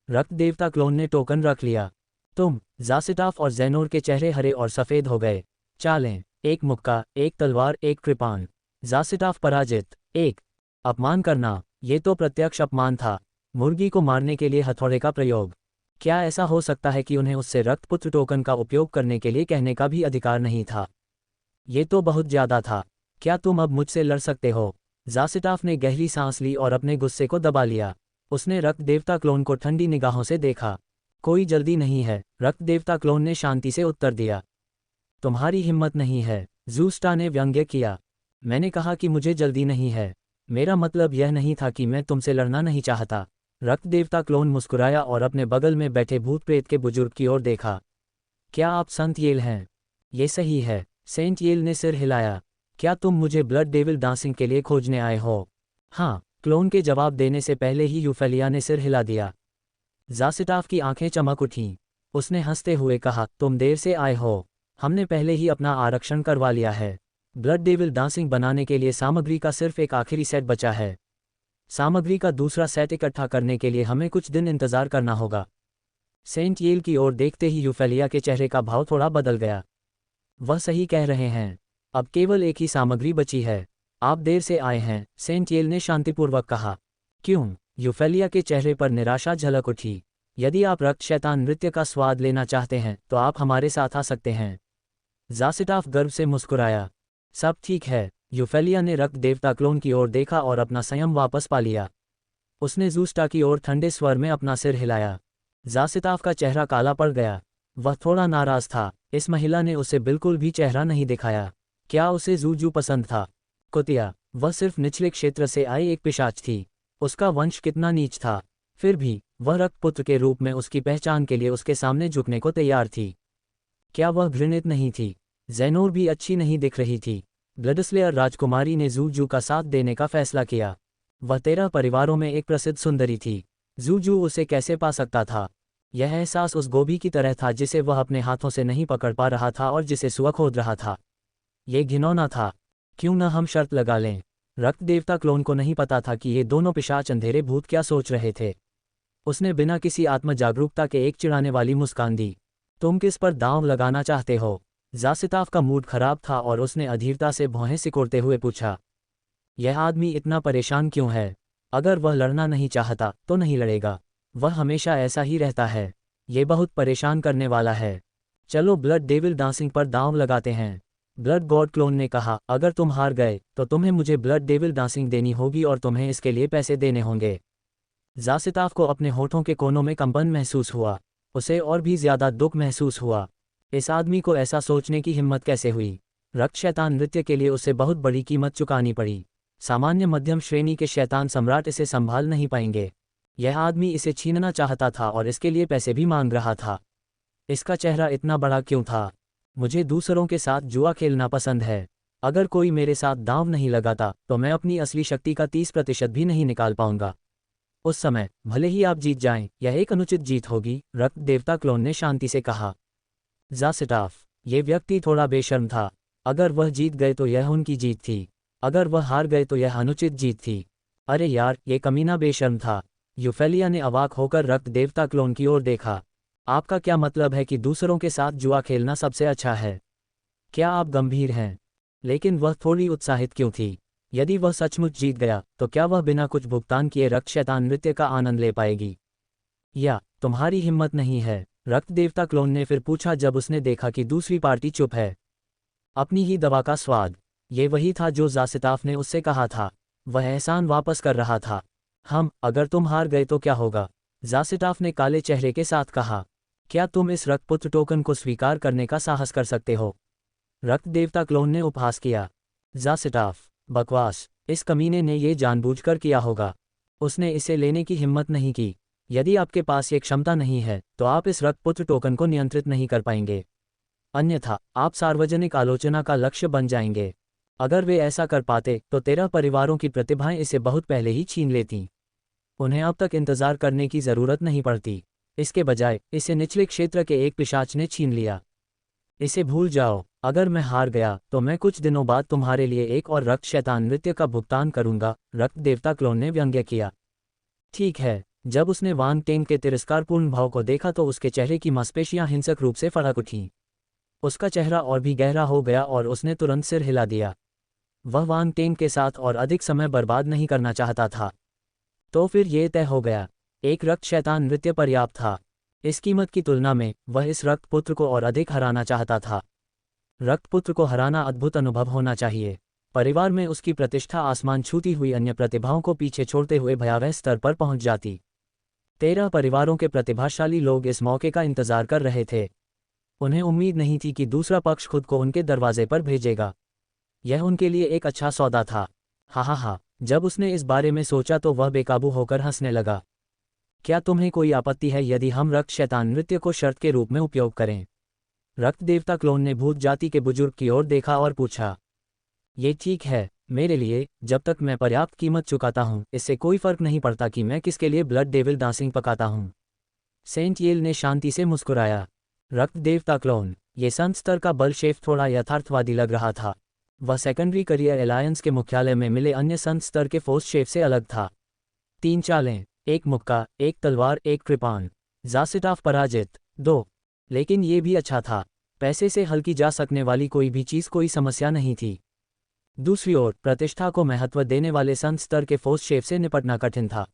रक्त देवता क्लोन ने टोकन रख लिया। तुम। ज़ासिटाफ और ज़ेनोर के चेहरे हरे और सफ़ेद हो गए। चालें, एक मुक्का, एक तलवार, एक कृपाण। ज़ासिटाफ पराजित। एक अपमान करना, ये तो प्रत्यक्ष अपमान था। मुर्गी को मारने के लिए हथौड़े का प्रयोग। क्या ऐसा हो सकता है कि उन्हें उससे रक्तपुत्र टोकन का उपयोग करने के लिए कहने का भी अधिकार नहीं था? ये तो बहुत ज़्यादा था। क्या तुम अब मुझसे लड़ सकते हो? ज़ासिटाफ ने गहरी सांस ली और अपने गुस्से को दबा लिया। उसने रक्त देवता क्लोन को ठंडी निगाहों से देखा। कोई जल्दी नहीं है, रक्त देवता क्लोन ने शांति से उत्तर दिया। तुम्हारी हिम्मत नहीं है, ज़ूस्टा ने व्यंग्य किया। मैंने कहा कि मुझे जल्दी नहीं है। मेरा मतलब यह नहीं था कि मैं तुमसे लड़ना नहीं चाहता। रक्त देवता क्लोन मुस्कुराया और अपने बगल में बैठे भूत प्रेत के बुजुर्ग की ओर देखा। क्या आप संत येल हैं? ये सही है। सेंट येल ने सिर हिलाया। क्या तुम मुझे ब्लड डेविल डांसिंग के लिए खोजने आए हो? हाँ, क्लोन के जवाब देने से पहले ही यूफेलिया ने सिर हिला दिया। ज़ासिटाफ की आंखें चमक उठीं। उसने हंसते हुए कहा, तुम देर से आए हो। हमने पहले ही अपना आरक्षण करवा लिया है। ब्लड डेविल डांसिंग बनाने के लिए सामग्री का सिर्फ एक आखिरी सेट बचा है। सामग्री का दूसरा सेट इकट्ठा करने के लिए हमें कुछ दिन इंतजार करना होगा। सेंट येल की ओर देखते ही यूफेलिया के चेहरे का भाव थोड़ा बदल गया। वह सही कह रहे हैं, अब केवल एक ही सामग्री बची है। आप देर से आए हैं, सेंट येल ने शांतिपूर्वक कहा। क्यों? यूफेलिया के चेहरे पर निराशा झलक उठी। यदि आप रक्त शैतान नृत्य का स्वाद लेना चाहते हैं तो आप हमारे साथ आ सकते हैं। ज़ासिटाफ गर्व से मुस्कुराया। सब ठीक है। यूफेलिया ने रक्त देवता क्लोन की ओर देखा और अपना संयम वापस पा लिया। उसने ज़ूस्टा की ओर ठंडे स्वर में अपना सिर हिलाया। ज़ासिटाफ का चेहरा काला पड़ गया। वह थोड़ा नाराज था। इस महिला ने उसे बिल्कुल भी चेहरा नहीं दिखाया। क्या उसे जूजू पसंद था? कुतिया, वह सिर्फ निचले क्षेत्र से आई एक पिशाच थी। उसका वंश कितना नीच था। फिर भी वह रक्तपुत्र के रूप में उसकी पहचान के लिए उसके सामने झुकने को तैयार थी। क्या वह घृणित नहीं थी? ज़ेनोर भी अच्छी नहीं दिख रही थी। ब्लडस्लेयर राजकुमारी ने जूजू का साथ देने का फैसला किया। वह 13 परिवारों में एक प्रसिद्ध सुंदरी थी। जूजू उसे कैसे पा सकता था? यह एहसास उस गोभी की तरह था जिसे वह अपने हाथों से नहीं पकड़ पा रहा था और जिसे सुअ खोद रहा था। ये घिनौना था। क्यों न हम शर्त लगा लें? रक्त देवता क्लोन को नहीं पता था कि ये दोनों पिशाच अंधेरे भूत क्या सोच रहे थे। उसने बिना किसी आत्म जागरूकता के एक चिढ़ाने वाली मुस्कान दी। तुम किस पर दांव लगाना चाहते हो? ज़ासिताफ का मूड खराब था और उसने अधीरता से भौहें सिकोड़ते हुए पूछा। यह आदमी इतना परेशान क्यों है? अगर वह लड़ना नहीं चाहता तो नहीं लड़ेगा। वह हमेशा ऐसा ही रहता है। ये बहुत परेशान करने वाला है। चलो ब्लड डेविल डांसिंग पर दांव लगाते हैं। ब्लड गॉड क्लोन ने कहा, अगर तुम हार गए तो तुम्हें मुझे ब्लड डेविल डांसिंग देनी होगी और तुम्हें इसके लिए पैसे देने होंगे। ज़ासिताफ को अपने होठों के कोनों में कंपन महसूस हुआ। उसे और भी ज्यादा दुख महसूस हुआ। इस आदमी को ऐसा सोचने की हिम्मत कैसे हुई? रक्त शैतान नृत्य के लिए उसे बहुत बड़ी कीमत चुकानी पड़ी। सामान्य मध्यम श्रेणी के शैतान सम्राट इसे संभाल नहीं पाएंगे। यह आदमी इसे छीनना चाहता था और इसके लिए पैसे भी मांग रहा था। इसका चेहरा इतना बड़ा क्यों था? मुझे दूसरों के साथ जुआ खेलना पसंद है। अगर कोई मेरे साथ दांव नहीं लगाता तो मैं अपनी असली शक्ति का 30% भी नहीं निकाल पाऊंगा। उस समय भले ही आप जीत जाएं, यह एक अनुचित जीत होगी, रक्त देवता क्लोन ने शांति से कहा। ज़ासिटाफ, ये व्यक्ति थोड़ा बेशर्म था। अगर वह जीत गए तो यह उनकी जीत थी। अगर वह हार गए तो यह अनुचित जीत थी। अरे यार, ये कमीना बेशर्म था। यूफेलिया ने अवाक होकर रक्त देवता क्लोन की ओर देखा। आपका क्या मतलब है कि दूसरों के साथ जुआ खेलना सबसे अच्छा है? क्या आप गंभीर हैं? लेकिन वह थोड़ी उत्साहित क्यों थी? यदि वह सचमुच जीत गया तो क्या वह बिना कुछ भुगतान किए रक्त शैतान नृत्य का आनंद ले पाएगी? या तुम्हारी हिम्मत नहीं है? रक्त देवता क्लोन ने फिर पूछा जब उसने देखा कि दूसरी पार्टी चुप है। अपनी ही दवा का स्वाद। ये वही था जो ज़ासिताफ ने उससे कहा था। वह एहसान वापस कर रहा था। अगर तुम हार गए तो क्या होगा? ज़ासिताफ ने काले चेहरे के साथ कहा। क्या तुम इस रक्तपुत्र टोकन को स्वीकार करने का साहस कर सकते हो? रक्त देवता क्लोन ने उपहास किया। ज़ासिताफ, बकवास। इस कमीने ने ये जानबूझकर किया होगा। उसने इसे लेने की हिम्मत नहीं की। यदि आपके पास ये क्षमता नहीं है तो आप इस रक्तपुत्र टोकन को नियंत्रित नहीं कर पाएंगे। अन्यथा आप सार्वजनिक आलोचना का लक्ष्य बन जाएंगे। अगर वे ऐसा कर पाते तो 13 परिवारों की प्रतिभाएं इसे बहुत पहले ही छीन लेतीं। उन्हें अब तक इंतजार करने की जरूरत नहीं पड़ती। इसके बजाय इसे निचले क्षेत्र के एक पिशाच ने छीन लिया। इसे भूल जाओ। अगर मैं हार गया तो मैं कुछ दिनों बाद तुम्हारे लिए एक और रक्त शैतान नृत्य का भुगतान करूंगा, रक्त देवता क्लोन ने व्यंग्य किया। ठीक है। जब उसने वांग टेंग के तिरस्कारपूर्ण भाव को देखा तो उसके चेहरे की मांसपेशियां हिंसक रूप से फड़क उठीं। उसका चेहरा और भी गहरा हो गया और उसने तुरंत सिर हिला दिया। वह वांग टेंग के साथ और अधिक समय बर्बाद नहीं करना चाहता था। तो फिर ये तय हो गया। एक रक्त शैतान नृत्य पर्याप्त था। इस कीमत की तुलना में वह इस रक्तपुत्र को और अधिक हराना चाहता था। रक्तपुत्र को हराना अद्भुत अनुभव होना चाहिए। परिवार में उसकी प्रतिष्ठा आसमान छूती हुई अन्य प्रतिभाओं को पीछे छोड़ते हुए भयावह स्तर पर पहुंच जाती। 13 परिवारों के प्रतिभाशाली लोग इस मौके का इंतजार कर रहे थे। उन्हें उम्मीद नहीं थी कि दूसरा पक्ष खुद को उनके दरवाजे पर भेजेगा। यह उनके लिए एक अच्छा सौदा था। हा। जब उसने इस बारे में सोचा तो वह बेकाबू होकर हंसने लगा। क्या तुम्हें कोई आपत्ति है यदि हम रक्त शैतान नृत्य को शर्त के रूप में उपयोग करें? रक्त देवता क्लोन ने भूत जाति के बुजुर्ग की ओर देखा और पूछा। ये ठीक है मेरे लिए, जब तक मैं पर्याप्त कीमत चुकाता हूँ इससे कोई फर्क नहीं पड़ता कि मैं किसके लिए ब्लड डेविल डांसिंग पकाता हूँ। सेंट येल ने शांति से मुस्कुराया। रक्त देवता क्लोन, ये संत स्तर का बल शेफ थोड़ा यथार्थवादी लग रहा था। वह सेकेंडरी करियर एलायंस के मुख्यालय में मिले अन्य संत स्तर के फोर्स शेफ से अलग था। 3 चालें, एक मुक्का, एक तलवार, एक कृपाण। ज़ासिटाफ पराजित। 2। लेकिन ये भी अच्छा था, पैसे से हल की जा सकने वाली कोई भी चीज़ कोई समस्या नहीं थी। दूसरी ओर प्रतिष्ठा को महत्व देने वाले संत स्तर के फोर्स शेफ से निपटना कठिन था।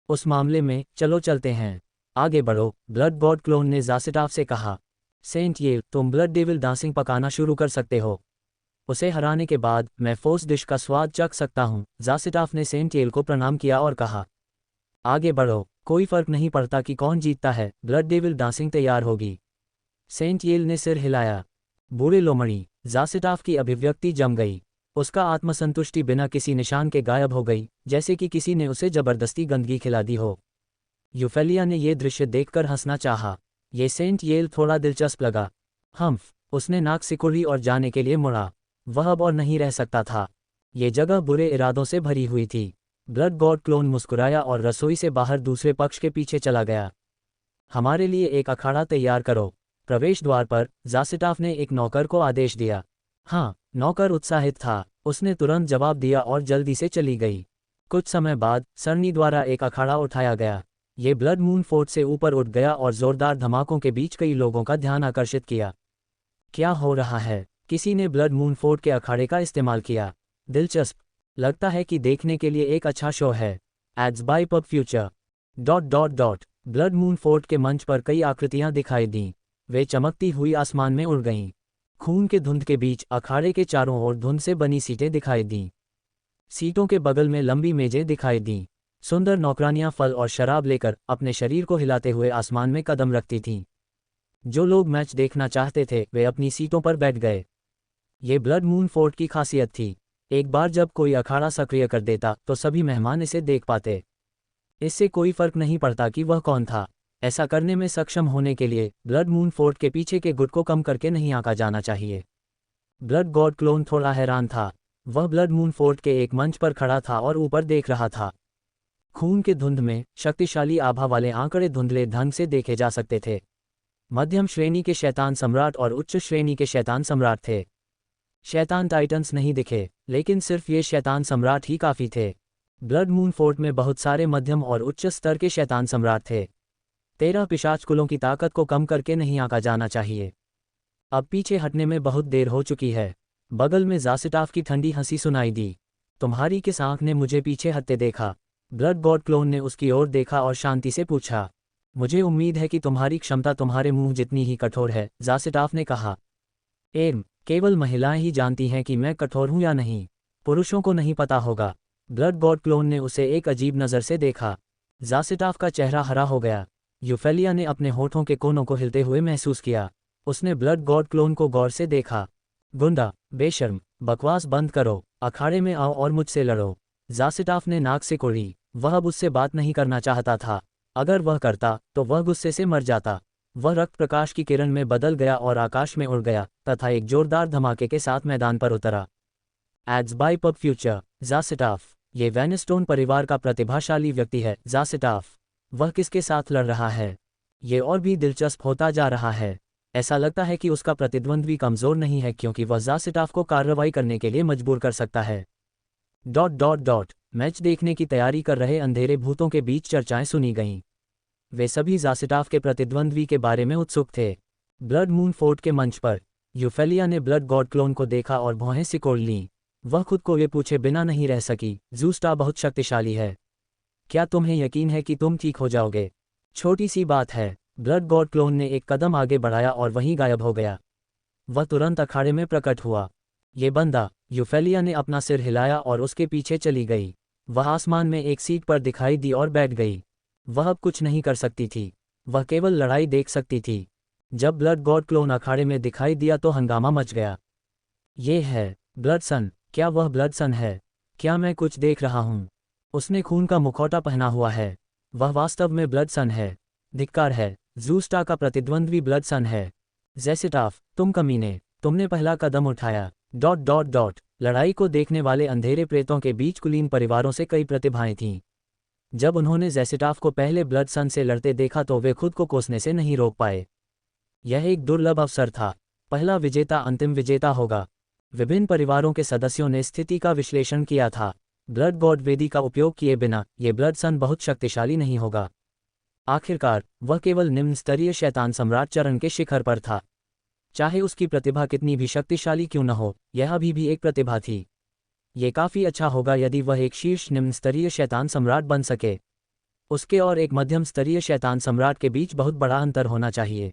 उस मामले में चलो चलते हैं, आगे बढ़ो, ब्लड गॉड क्लोन ने ज़ासिटाफ से कहा। सेंट येल, तुम ब्लड डेविल डांसिंग पकाना शुरू कर सकते हो। उसे हराने के बाद मैं फोर्स डिश का स्वाद चख सकता हूँ। ज़ासिटाफ ने सेंट येल को प्रणाम किया और कहा, आगे बढ़ो, कोई फर्क नहीं पड़ता कि कौन जीतता है, ब्लड डेविल डांसिंग तैयार होगी। सेंट येल ने सिर हिलाया। बूढ़े लोमड़ी। ज़ासिटाफ की अभिव्यक्ति जम गई। उसका आत्मसंतुष्टि बिना किसी निशान के गायब हो गई, जैसे कि किसी ने उसे जबरदस्ती गंदगी खिला दी हो। यूफेलिया ने यह दृश्य देखकर हंसना चाहा। ये सेंट येल थोड़ा दिलचस्प लगा। हम्फ, उसने नाक सिकुड़ी और जाने के लिए मुड़ा। वह अब और नहीं रह सकता था। ये जगह बुरे इरादों से भरी हुई थी। ब्लड गॉड क्लोन मुस्कुराया और रसोई से बाहर दूसरे पक्ष के पीछे चला गया। हमारे लिए एक अखाड़ा तैयार करो। प्रवेश द्वार पर ज़ासिटाफ ने एक नौकर को आदेश दिया। हाँ, नौकर उत्साहित था। उसने तुरंत जवाब दिया और जल्दी से चली गई। कुछ समय बाद सरनी द्वारा एक अखाड़ा उठाया गया। ये ब्लड मून फोर्ट से ऊपर उठ गया और जोरदार धमाकों के बीच कई लोगों का ध्यान आकर्षित किया। क्या हो रहा है? किसी ने ब्लड मून फोर्ट के अखाड़े का इस्तेमाल किया। दिलचस्प। लगता है कि देखने के लिए एक अच्छा शो है। Ads by pub Future. Blood Moon Fort के मंच पर कई आकृतियां दिखाई दीं। वे चमकती हुई आसमान में उड़ गईं। खून के धुंध के बीच अखाड़े के चारों ओर धुंध से बनी सीटें दिखाई दीं। सीटों के बगल में लंबी मेजें दिखाई दीं। सुंदर नौकरानियां फल और शराब लेकर अपने शरीर को हिलाते हुए आसमान में कदम रखती थीं। जो लोग मैच देखना चाहते थे वे अपनी सीटों पर बैठ गए। ये ब्लड मून फोर्ट की खासियत थी। एक बार जब कोई अखाड़ा सक्रिय कर देता तो सभी मेहमान इसे देख पाते। इससे कोई फर्क नहीं पड़ता कि वह कौन था। ऐसा करने में सक्षम होने के लिए ब्लड मून फोर्ट के पीछे के गुट को कम करके नहीं आंका जाना चाहिए। ब्लड गॉड क्लोन थोड़ा हैरान था। वह ब्लड मून फोर्ट के एक मंच पर खड़ा था और ऊपर देख रहा था। खून के धुंध में शक्तिशाली आभा वाले आंकड़े धुंधले ढंग से देखे जा सकते थे। मध्यम श्रेणी के शैतान सम्राट और उच्च श्रेणी के शैतान सम्राट थे। शैतान टाइटन्स नहीं दिखे, लेकिन सिर्फ ये शैतान सम्राट ही काफ़ी थे। ब्लड मून फोर्ट में बहुत सारे मध्यम और उच्च स्तर के शैतान सम्राट थे। 13 पिशाच कुलों की ताकत को कम करके नहीं आंका जाना चाहिए। अब पीछे हटने में बहुत देर हो चुकी है। बगल में ज़ासिटाफ की ठंडी हंसी सुनाई दी। तुम्हारी किस आंख ने मुझे पीछे हटते देखा? ब्लड गॉड क्लोन ने उसकी ओर देखा और शांति से पूछा। मुझे उम्मीद है कि तुम्हारी क्षमता तुम्हारे मुंह जितनी ही कठोर है, ज़ासिटाफ ने कहा। केवल महिलाएं ही जानती हैं कि मैं कठोर हूं या नहीं। पुरुषों को नहीं पता होगा। ब्लड गॉड क्लोन ने उसे एक अजीब नज़र से देखा। ज़ासिटाफ का चेहरा हरा हो गया। यूफेलिया ने अपने होठों के कोनों को हिलते हुए महसूस किया। उसने ब्लड गॉड क्लोन को गौर से देखा। गुंडा, बेशर्म, बकवास बंद करो, अखाड़े में आओ और मुझसे लड़ो। ज़ासिटाफ ने नाक सिकोड़ी। वह अब उससे बात नहीं करना चाहता था। अगर वह करता तो वह गुस्से से मर जाता। वह रक्त प्रकाश की किरण में बदल गया और आकाश में उड़ गया तथा एक जोरदार धमाके के साथ मैदान पर उतरा। Ads by pub future. ज़ासिटाफ, ये वैनस्टोन परिवार का प्रतिभाशाली व्यक्ति है। ज़ासिटाफ, वह किसके साथ लड़ रहा है? ये और भी दिलचस्प होता जा रहा है। ऐसा लगता है कि उसका प्रतिद्वंद्वी कमज़ोर नहीं है क्योंकि वह ज़ासिटाफ को कार्रवाई करने के लिए मजबूर कर सकता है। मैच देखने की तैयारी कर रहे अंधेरे भूतों के बीच चर्चाएं सुनी गईं। वे सभी ज़ासिटाफ के प्रतिद्वंद्वी के बारे में उत्सुक थे। ब्लड मून फोर्ट के मंच पर यूफेलिया ने ब्लड गॉड क्लोन को देखा और भौहें सिकोड़ लीं। वह खुद को ये पूछे बिना नहीं रह सकी, ज़ूस्टा बहुत शक्तिशाली है। क्या तुम्हें यकीन है कि तुम ठीक हो जाओगे? छोटी सी बात है। ब्लड गॉड क्लोन ने एक कदम आगे बढ़ाया और वहीं गायब हो गया। वह तुरंत अखाड़े में प्रकट हुआ। ये बंदा। यूफेलिया ने अपना सिर हिलाया और उसके पीछे चली गई। वह आसमान में एक सीट पर दिखाई दी और बैठ गई। वह अब कुछ नहीं कर सकती थी। वह केवल लड़ाई देख सकती थी। जब ब्लड गॉड क्लोन अखाड़े में दिखाई दिया तो हंगामा मच गया। ये है ब्लड सन। क्या वह ब्लड सन है? क्या मैं कुछ देख रहा हूँ? उसने खून का मुखौटा पहना हुआ है। वह वास्तव में ब्लड सन है। धिक्कार है। ज़ूस्टा का प्रतिद्वंद्वी ब्लड सन है। ज़ासिटाफ, तुम कमीने, तुमने पहला कदम उठाया। लड़ाई को देखने वाले अंधेरे प्रेतों के बीच कुलीन परिवारों से कई प्रतिभाएं थीं। जब उन्होंने ज़ासिटाफ को पहले ब्लड सन से लड़ते देखा तो वे खुद को कोसने से नहीं रोक पाए। यह एक दुर्लभ अवसर था। पहला विजेता अंतिम विजेता होगा। विभिन्न परिवारों के सदस्यों ने स्थिति का विश्लेषण किया था। ब्लड गॉड वेदी का उपयोग किए बिना ये ब्लड सन बहुत शक्तिशाली नहीं होगा। आखिरकार वह केवल निम्न स्तरीय शैतान सम्राट चरण के शिखर पर था। चाहे उसकी प्रतिभा कितनी भी शक्तिशाली क्यों न हो, यह अभी भी एक प्रतिभा थी। ये काफ़ी अच्छा होगा यदि वह एक शीर्ष निम्न स्तरीय शैतान सम्राट बन सके। उसके और एक मध्यम स्तरीय शैतान सम्राट के बीच बहुत बड़ा अंतर होना चाहिए।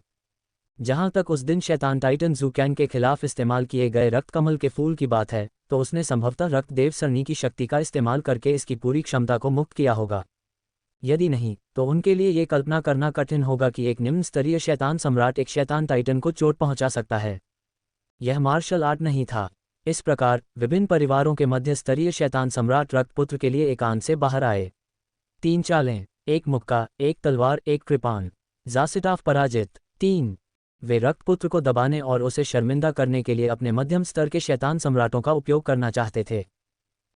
जहां तक उस दिन शैतान टाइटन ज़ूकैंग के खिलाफ इस्तेमाल किए गए रक्त कमल के फूल की बात है, तो उसने संभवतः रक्त देव सरणी की शक्ति का इस्तेमाल करके इसकी पूरी क्षमता को मुक्त किया होगा। यदि नहीं, तो उनके लिए ये कल्पना करना कठिन होगा कि एक निम्न स्तरीय शैतान सम्राट एक शैतान टाइटन को चोट पहुंचा सकता है। यह मार्शल आर्ट नहीं था। इस प्रकार विभिन्न परिवारों के मध्य स्तरीय शैतान सम्राट रक्तपुत्र के लिए एकांत से बाहर आए। 3 चालें, एक मुक्का, एक तलवार, एक कृपाण। ज़ासिटाफ पराजित। 3 वे रक्तपुत्र को दबाने और उसे शर्मिंदा करने के लिए अपने मध्यम स्तर के शैतान सम्राटों का उपयोग करना चाहते थे।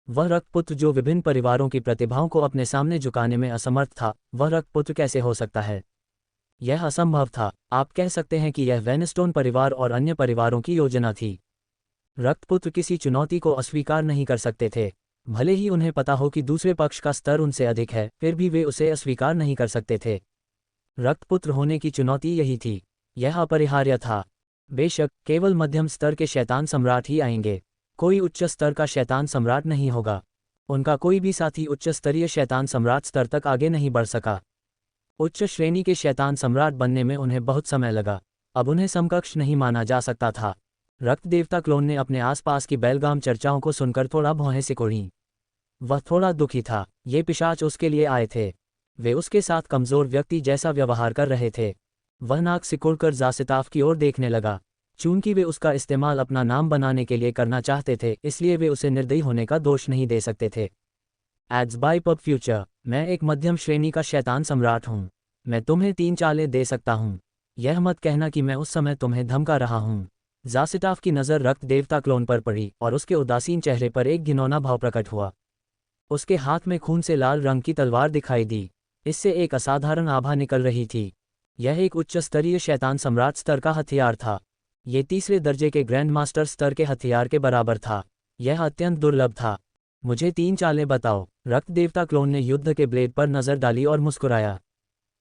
वह रक्तपुत्र जो विभिन्न परिवारों की प्रतिभाओं को अपने सामने झुकाने में असमर्थ था, वह रक्तपुत्र कैसे हो सकता है? यह असंभव था। आप कह सकते हैं कि यह वेनस्टोन परिवार और अन्य परिवारों की योजना थी। रक्तपुत्र किसी चुनौती को अस्वीकार नहीं कर सकते थे। भले ही उन्हें पता हो कि दूसरे पक्ष का स्तर उनसे अधिक है, फिर भी वे उसे अस्वीकार नहीं कर सकते थे। रक्तपुत्र होने की चुनौती यही थी। यह अपरिहार्य था। बेशक केवल मध्यम स्तर के शैतान सम्राट ही आएंगे। कोई उच्च स्तर का शैतान सम्राट नहीं होगा। उनका कोई भी साथी उच्च स्तरीय शैतान सम्राट स्तर तक आगे नहीं बढ़ सका। उच्च श्रेणी के शैतान सम्राट बनने में उन्हें बहुत समय लगा। अब उन्हें समकक्ष नहीं माना जा सकता था। रक्त देवता क्लोन ने अपने आसपास की बेलगाम चर्चाओं को सुनकर थोड़ा भौहें सिकोड़ी। वह थोड़ा दुखी था। ये पिशाच उसके लिए आए थे। वे उसके साथ कमज़ोर व्यक्ति जैसा व्यवहार कर रहे थे। वह नाक सिकोड़कर ज़ासिताफ की ओर देखने लगा। चूंकि वे उसका इस्तेमाल अपना नाम बनाने के लिए करना चाहते थे, इसलिए वे उसे निर्दयी होने का दोष नहीं दे सकते थे। एड्स बाय पब फ्यूचर, मैं एक मध्यम श्रेणी का शैतान सम्राट हूँ। मैं तुम्हें 3 चालें दे सकता हूँ। यह मत कहना कि मैं उस समय तुम्हें धमका रहा हूँ। ज़ासिटाफ की नज़र रक्त देवता क्लोन पर पड़ी और उसके उदासीन चेहरे पर एक घिनौना भाव प्रकट हुआ। उसके हाथ में खून से लाल रंग की तलवार दिखाई दी। इससे एक असाधारण आभा निकल रही थी। यह एक उच्च स्तरीय शैतान सम्राट स्तर का हथियार था। ये तीसरे दर्जे के ग्रैंड मास्टर स्तर के हथियार के बराबर था। यह अत्यंत दुर्लभ था। मुझे 3 चालें बताओ। रक्त देवता क्लोन ने युद्ध के ब्लेड पर नज़र डाली और मुस्कुराया।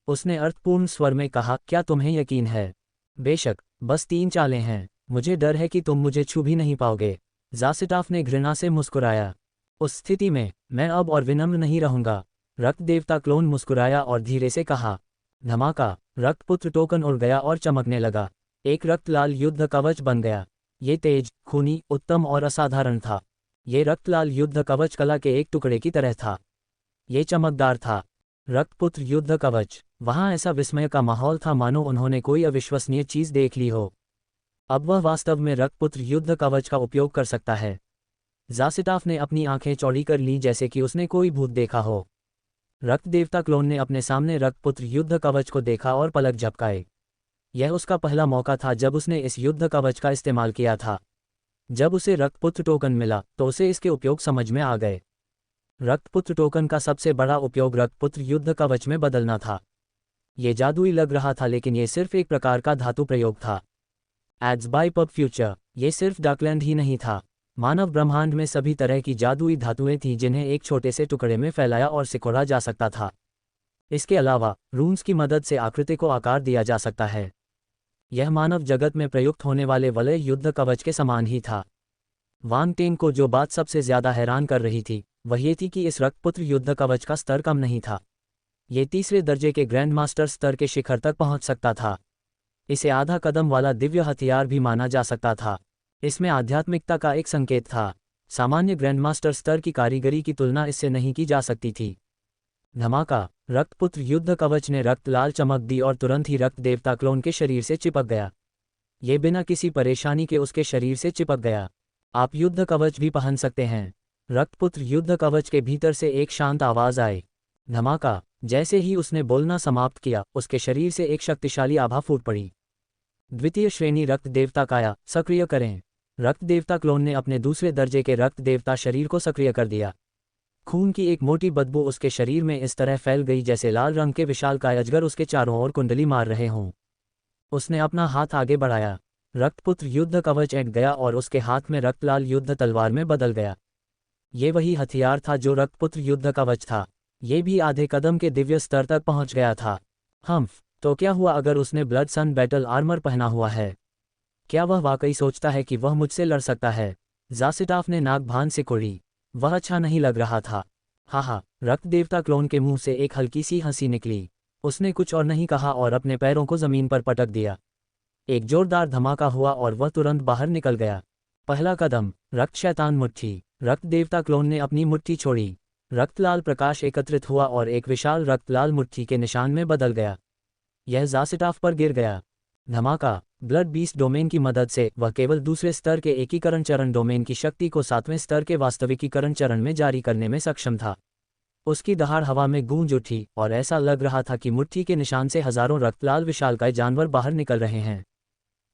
उसने अर्थपूर्ण स्वर में कहा, क्या तुम्हें यकीन है? बेशक, बस 3 चालें हैं। मुझे डर है कि तुम मुझे छू भी नहीं पाओगे। ज़ासिटाफ ने घृणा से मुस्कुराया। उस स्थिति में मैं अब और विनम्र नहीं रहूंगा। रक्त देवता क्लोन मुस्कुराया और धीरे से कहा। धमाका, रक्तपुत्र टोकन उड़ गया और चमकने लगा। एक रक्तलाल युद्ध कवच बन गया। ये तेज, खूनी, उत्तम और असाधारण था। ये रक्तलाल युद्ध कवच कला के एक टुकड़े की तरह था। ये चमकदार था। रक्तपुत्र युद्ध कवच। वहाँ ऐसा विस्मय का माहौल था मानो उन्होंने कोई अविश्वसनीय चीज़ देख ली हो। अब वह वास्तव में रक्तपुत्र युद्ध कवच का उपयोग कर सकता है। ज़ासिटाफ ने अपनी आंखें चौड़ी कर लीं जैसे कि उसने कोई भूत देखा हो। रक्त देवता क्लोन ने अपने सामने रक्तपुत्र युद्ध कवच को देखा और पलक झपकाए। यह उसका पहला मौका था जब उसने इस युद्ध कवच का इस्तेमाल किया था। जब उसे रक्तपुत्र टोकन मिला तो उसे इसके उपयोग समझ में आ गए। रक्तपुत्र टोकन का सबसे बड़ा उपयोग रक्तपुत्र युद्ध कवच में बदलना था। ये जादुई लग रहा था, लेकिन ये सिर्फ एक प्रकार का धातु प्रयोग था। एड्स बाय पब फ्यूचर, ये सिर्फ डाकलैंड ही नहीं था। मानव ब्रह्मांड में सभी तरह की जादुई धातुएं थीं जिन्हें एक छोटे से टुकड़े में फैलाया और सिकोड़ा जा सकता था। इसके अलावा रून्स की मदद से आकृति को आकार दिया जा सकता है। यह मानव जगत में प्रयुक्त होने वाले वलय युद्ध कवच के समान ही था। वांग टेंग को जो बात सबसे ज्यादा हैरान कर रही थी वह ये थी कि इस रक्तपुत्र युद्ध कवच का स्तर कम नहीं था। ये तीसरे दर्जे के ग्रैंड मास्टर स्तर के शिखर तक पहुंच सकता था। इसे आधा कदम वाला दिव्य हथियार भी माना जा सकता था। इसमें आध्यात्मिकता का एक संकेत था। सामान्य ग्रैंडमास्टर स्तर की कारीगरी की तुलना इससे नहीं की जा सकती थी। धमाका, रक्तपुत्र युद्ध कवच ने रक्त लाल चमक दी और तुरंत ही रक्त देवता क्लोन के शरीर से चिपक गया। ये बिना किसी परेशानी के उसके शरीर से चिपक गया। आप युद्ध कवच भी पहन सकते हैं। रक्तपुत्र युद्ध कवच के भीतर से एक शांत आवाज आई। धमाका, जैसे ही उसने बोलना समाप्त किया उसके शरीर से एक शक्तिशाली आभा फूट पड़ी। द्वितीय श्रेणी रक्त देवता काया सक्रिय करें। रक्त देवता क्लोन ने अपने दूसरे दर्जे के रक्त देवता शरीर को सक्रिय कर दिया। खून की एक मोटी बदबू उसके शरीर में इस तरह फैल गई जैसे लाल रंग के विशालकाय अजगर उसके चारों ओर कुंडली मार रहे हों। उसने अपना हाथ आगे बढ़ाया। रक्तपुत्र युद्ध कवच ऐंठ गया और उसके हाथ में रक्तलाल युद्ध तलवार में बदल गया। ये वही हथियार था जो रक्तपुत्र युद्ध कवच था। ये भी आधे कदम के दिव्य स्तर तक पहुंच गया था। तो क्या हुआ अगर उसने ब्लड सन बैटल आर्मर पहना हुआ है? क्या वह वाकई सोचता है कि वह मुझसे लड़ सकता है? ज़ासिटाफ ने नाक भान से कुड़ी। वह अच्छा नहीं लग रहा था। हा, रक्त देवता क्लोन के मुंह से एक हल्की सी हंसी निकली। उसने कुछ और नहीं कहा और अपने पैरों को जमीन पर पटक दिया। एक जोरदार धमाका हुआ और वह तुरंत बाहर निकल गया। पहला कदम, रक्त शैतान मुट्ठी। रक्त देवता क्लोन ने अपनी मुट्ठी छोड़ी। रक्तलाल प्रकाश एकत्रित हुआ और एक विशाल रक्तलाल मुट्ठी के निशान में बदल गया। यह ज़ासिटाफ पर गिर गया। धमाका। ब्लड बीस्ट डोमेन की मदद से वह केवल दूसरे स्तर के एकीकरण चरण डोमेन की शक्ति को 7वें स्तर के वास्तविकीकरण चरण में जारी करने में सक्षम था। उसकी दहाड़ हवा में गूंज उठी और ऐसा लग रहा था कि मुट्ठी के निशान से हजारों रक्तलाल विशालकाय जानवर बाहर निकल रहे हैं।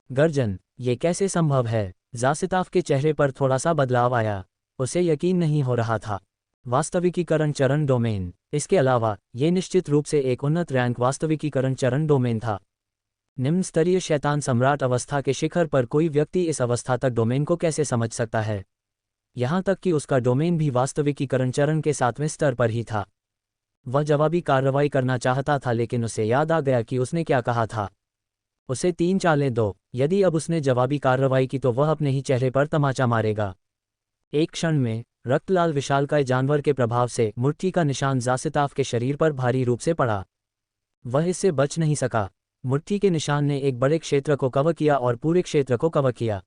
गर्जन, ये कैसे संभव है? ज़ासिताफ के चेहरे पर थोड़ा सा बदलाव आया। उसे यकीन नहीं हो रहा था। वास्तविकीकरण चरण डोमेन। इसके अलावा ये निश्चित रूप से एक उन्नत रैंक वास्तविकीकरण चरण डोमेन था। निम्न स्तरीय शैतान सम्राट अवस्था के शिखर पर कोई व्यक्ति इस अवस्था तक डोमेन को कैसे समझ सकता है? यहाँ तक कि उसका डोमेन भी वास्तविकीकरण चरण के 7वें स्तर पर ही था। वह जवाबी कार्रवाई करना चाहता था लेकिन उसे याद आ गया कि उसने क्या कहा था। उसे 3 चालें दो। यदि अब उसने जवाबी कार्रवाई की तो वह अपने ही चेहरे पर तमाचा मारेगा। एक क्षण में रक्तलाल विशालकाय जानवर के प्रभाव से मुट्ठी का निशान ज़ासिताफ के शरीर पर भारी रूप से पड़ा। वह इससे बच नहीं सका। मुट्ठी के निशान ने एक बड़े क्षेत्र को कवर किया और पूरे क्षेत्र को कवर किया।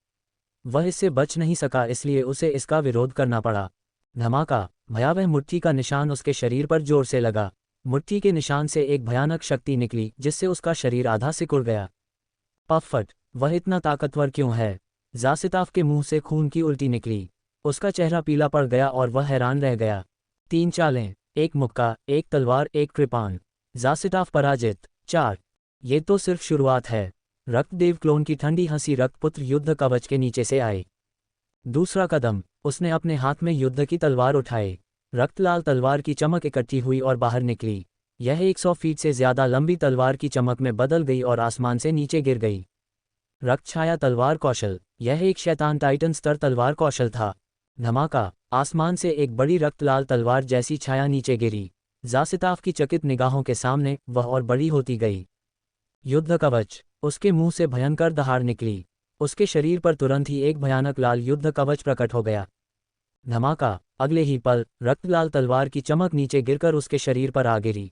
वह इससे बच नहीं सका इसलिए उसे इसका विरोध करना पड़ा। धमाका। भयावह मुट्ठी का निशान उसके शरीर पर जोर से लगा। मुट्ठी के निशान से एक भयानक शक्ति निकली जिससे उसका शरीर आधा सिकुड़ गया। पफट, वह इतना ताकतवर क्यों है? ज़ासिताफ के मुंह से खून की उल्टी निकली। उसका चेहरा पीला पड़ गया और वह हैरान रह गया। 3 चालें, एक मुक्का, एक तलवार, एक कृपाण। ज़ासिताफ पराजित। 4। ये तो सिर्फ शुरुआत है। रक्तदेव क्लोन की ठंडी हंसी रक्तपुत्र युद्ध कवच के नीचे से आई। दूसरा कदम, उसने अपने हाथ में युद्ध की तलवार उठाई। रक्तलाल तलवार की चमक इकट्ठी हुई और बाहर निकली। यह 100 फीट से ज्यादा लंबी तलवार की चमक में बदल गई और आसमान से नीचे गिर गई। रक्तछाया तलवार कौशल। यह एक शैतान टाइटन स्तर तलवार कौशल था। धमाका। आसमान से एक बड़ी रक्तलाल तलवार जैसी छाया नीचे गिरी। ज़ासिताफ की चकित निगाहों के सामने वह और बड़ी होती गई। युद्ध कवच। उसके मुंह से भयंकर दहाड़ निकली। उसके शरीर पर तुरंत ही एक भयानक लाल युद्ध कवच प्रकट हो गया। धमाका। अगले ही पल रक्तलाल तलवार की चमक नीचे गिरकर उसके शरीर पर आ गिरी।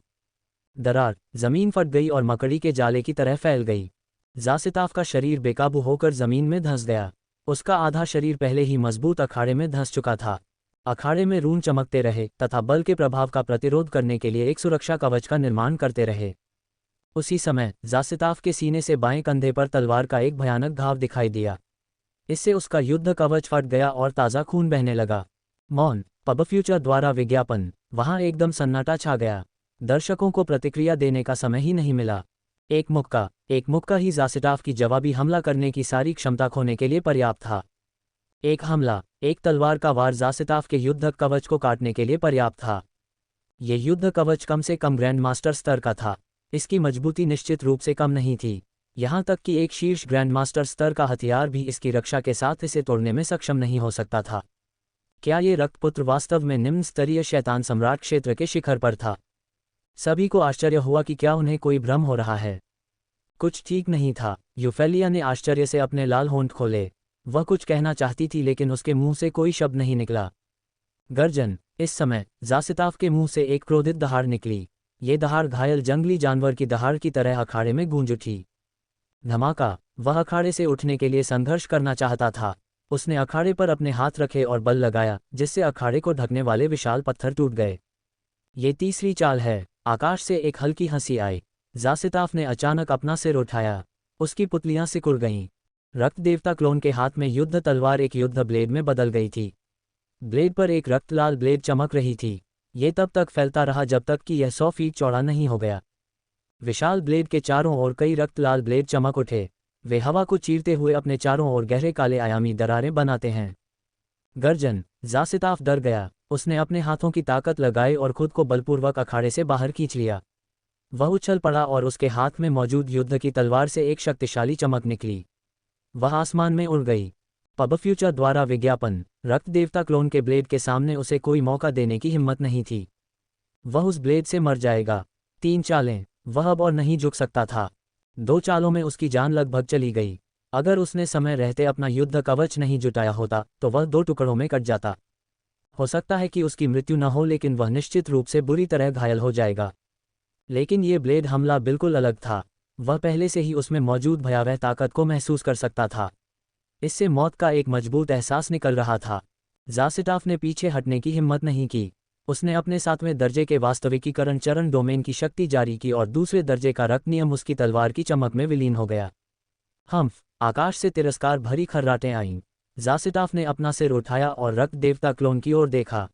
दरार। जमीन फट गई और मकड़ी के जाले की तरह फैल गई। ज़ासिताफ का शरीर बेकाबू होकर जमीन में धंस गया। उसका आधा शरीर पहले ही मजबूत अखाड़े में धंस चुका था। अखाड़े में रून चमकते रहे तथा बल के प्रभाव का प्रतिरोध करने के लिए एक सुरक्षा कवच का निर्माण करते रहे। उसी समय ज़ासिताफ के सीने से बाएं कंधे पर तलवार का एक भयानक घाव दिखाई दिया। इससे उसका युद्ध कवच फट गया और ताज़ा खून बहने लगा। मौन। पब फ्यूचर द्वारा विज्ञापन। वहां एकदम सन्नाटा छा गया। दर्शकों को प्रतिक्रिया देने का समय ही नहीं मिला। एक मुक्का ही ज़ासिताफ की जवाबी हमला करने की सारी क्षमता खोने के लिए पर्याप्त था। एक हमला, एक तलवार का वार ज़ासिताफ के युद्ध कवच को काटने के लिए पर्याप्त था। यह युद्ध कवच कम से कम ग्रैंड मास्टर स्तर का था। इसकी मजबूती निश्चित रूप से कम नहीं थी। यहाँ तक कि एक शीर्ष ग्रैंड मास्टर स्तर का हथियार भी इसकी रक्षा के साथ इसे तोड़ने में सक्षम नहीं हो सकता था। क्या ये रक्तपुत्र वास्तव में निम्न स्तरीय शैतान सम्राट क्षेत्र के शिखर पर था? सभी को आश्चर्य हुआ कि क्या उन्हें कोई भ्रम हो रहा है। कुछ ठीक नहीं था। यूफेलिया ने आश्चर्य से अपने लाल होंठ खोले। वह कुछ कहना चाहती थी लेकिन उसके मुंह से कोई शब्द नहीं निकला। गर्जन। इस समय ज़ासिताफ के मुंह से एक क्रोधित दहाड़ निकली। ये दहाड़ घायल जंगली जानवर की दहाड़ की तरह अखाड़े में गूंज उठी। धमाका। वह अखाड़े से उठने के लिए संघर्ष करना चाहता था। उसने अखाड़े पर अपने हाथ रखे और बल लगाया जिससे अखाड़े को ढकने वाले विशाल पत्थर टूट गए। ये तीसरी चाल है। आकाश से एक हल्की हंसी आई। ज़ासिताफ ने अचानक अपना सिर उठाया। उसकी पुतलियां सिकुड़ गईं। रक्त देवता क्लोन के हाथ में युद्ध तलवार एक युद्ध ब्लेड में बदल गई थी। ब्लेड पर एक रक्तलाल ब्लेड चमक रही थी। ये तब तक फैलता रहा जब तक कि यह 100 फीट चौड़ा नहीं हो गया। विशाल ब्लेड के चारों ओर कई रक्तलाल ब्लेड चमक उठे। वे हवा को चीरते हुए अपने चारों ओर गहरे काले आयामी दरारें बनाते हैं। गर्जन। ज़ासिताफ डर गया। उसने अपने हाथों की ताकत लगाई और खुद को बलपूर्वक अखाड़े से बाहर खींच लिया। वह उछल पड़ा और उसके हाथ में मौजूद युद्ध की तलवार से एक शक्तिशाली चमक निकली। वह आसमान में उड़ गई। पब फ्यूचर द्वारा विज्ञापन। रक्त देवता क्लोन के ब्लेड के सामने उसे कोई मौका देने की हिम्मत नहीं थी। वह उस ब्लेड से मर जाएगा। 3 चालें, वह अब और नहीं झुक सकता था। 2 चालों में उसकी जान लगभग चली गई। अगर उसने समय रहते अपना युद्ध कवच नहीं जुटाया होता तो वह 2 टुकड़ों में कट जाता। हो सकता है कि उसकी मृत्यु न हो, लेकिन वह निश्चित रूप से बुरी तरह घायल हो जाएगा। लेकिन ये ब्लेड हमला बिल्कुल अलग था। वह पहले से ही उसमें मौजूद भयावह ताकत को महसूस कर सकता था। इससे मौत का एक मजबूत एहसास निकल रहा था। ज़ासिटाफ ने पीछे हटने की हिम्मत नहीं की। उसने अपने 7वें दर्जे के वास्तविकीकरण चरण डोमेन की शक्ति जारी की और दूसरे दर्जे का रक्त नियम उसकी तलवार की चमक में विलीन हो गया। हम्फ! आकाश से तिरस्कार भरी खर्राटें आईं। ज़ासिटाफ ने अपना सिर उठाया और रक्त देवता क्लोन की ओर देखा।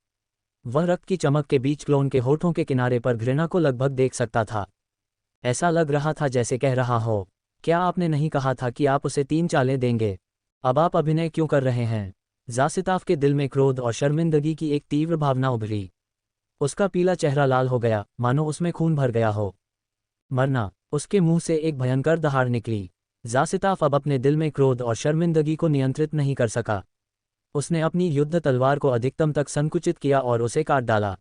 वह रक्त की चमक के बीच क्लोन के होठों के किनारे पर घृणा को लगभग देख सकता था। ऐसा लग रहा था जैसे कह रहा हो, क्या आपने नहीं कहा था कि आप उसे 3 चालें देंगे? अब आप अभिनय क्यों कर रहे हैं? ज़ासिताफ के दिल में क्रोध और शर्मिंदगी की एक तीव्र भावना उभरी। उसका पीला चेहरा लाल हो गया, मानो उसमें खून भर गया हो। मरना! उसके मुंह से एक भयंकर दहाड़ निकली। ज़ासिताफ अब अपने दिल में क्रोध और शर्मिंदगी को नियंत्रित नहीं कर सका। उसने अपनी युद्ध तलवार को अधिकतम तक संकुचित किया और उसे काट डाला।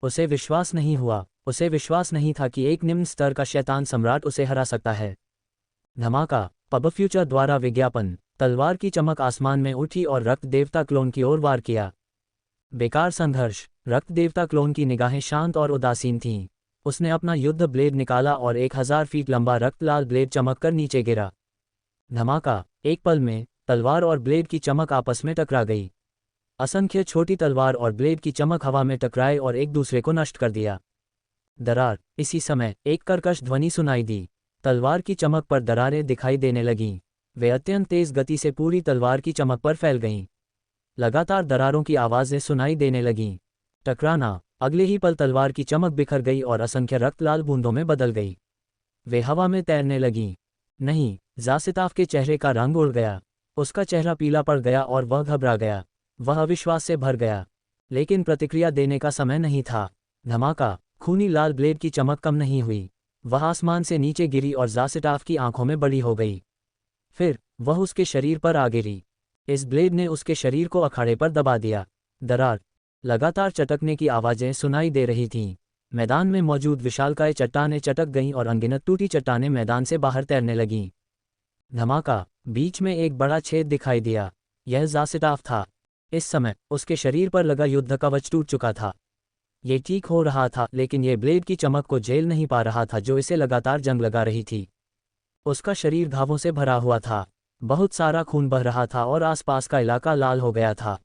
उसे विश्वास नहीं हुआ। उसे विश्वास नहीं था कि एक निम्न स्तर का शैतान सम्राट उसे हरा सकता है। धमाका! पब फ्यूचर द्वारा विज्ञापन। तलवार की चमक आसमान में उठी और रक्त देवता क्लोन की ओर वार किया। बेकार संघर्ष! रक्त देवता क्लोन की निगाहें शांत और उदासीन थीं। उसने अपना युद्ध ब्लेड निकाला और 1000 फीट लंबा रक्त लाल ब्लेड चमककर नीचे गिरा। धमाका! एक पल में तलवार और ब्लेड की चमक आपस में टकरा गई। असंख्य छोटी तलवार और ब्लेड की चमक हवा में टकराए और एक दूसरे को नष्ट कर दिया। दरार! इसी समय एक कर्कश ध्वनि सुनाई दी। तलवार की चमक पर दरारें दिखाई देने लगीं। वे अत्यंत तेज गति से पूरी तलवार की चमक पर फैल गईं। लगातार दरारों की आवाज़ें सुनाई देने लगीं। टकराना! अगले ही पल तलवार की चमक बिखर गई और असंख्य रक्त लाल बूंदों में बदल गई। वे हवा में तैरने लगीं। नहीं! ज़ासिताफ के चेहरे का रंग उड़ गया। उसका चेहरा पीला पड़ गया और वह घबरा गया। वह अविश्वास से भर गया। लेकिन प्रतिक्रिया देने का समय नहीं था। धमाका! खूनी लाल ब्लेड की चमक कम नहीं हुई। वह आसमान से नीचे गिरी और ज़ासिटाफ की आंखों में बड़ी हो गई। फिर वह उसके शरीर पर आ गिरी। इस ब्लेड ने उसके शरीर को अखाड़े पर दबा दिया। दरार! लगातार चटकने की आवाज़ें सुनाई दे रही थीं। मैदान में मौजूद विशालकाय चट्टानें चटक गईं और अनगिनत टूटी चट्टानें मैदान से बाहर तैरने लगीं। धमाका! बीच में एक बड़ा छेद दिखाई दिया। यह ज़ासिटाफ था। इस समय उसके शरीर पर लगा युद्ध कवच टूट चुका था। ये ठीक हो रहा था, लेकिन ये ब्लेड की चमक को झेल नहीं पा रहा था जो इसे लगातार जंग लगा रही थी। उसका शरीर घावों से भरा हुआ था। बहुत सारा खून बह रहा था और आसपास का इलाका लाल हो गया था।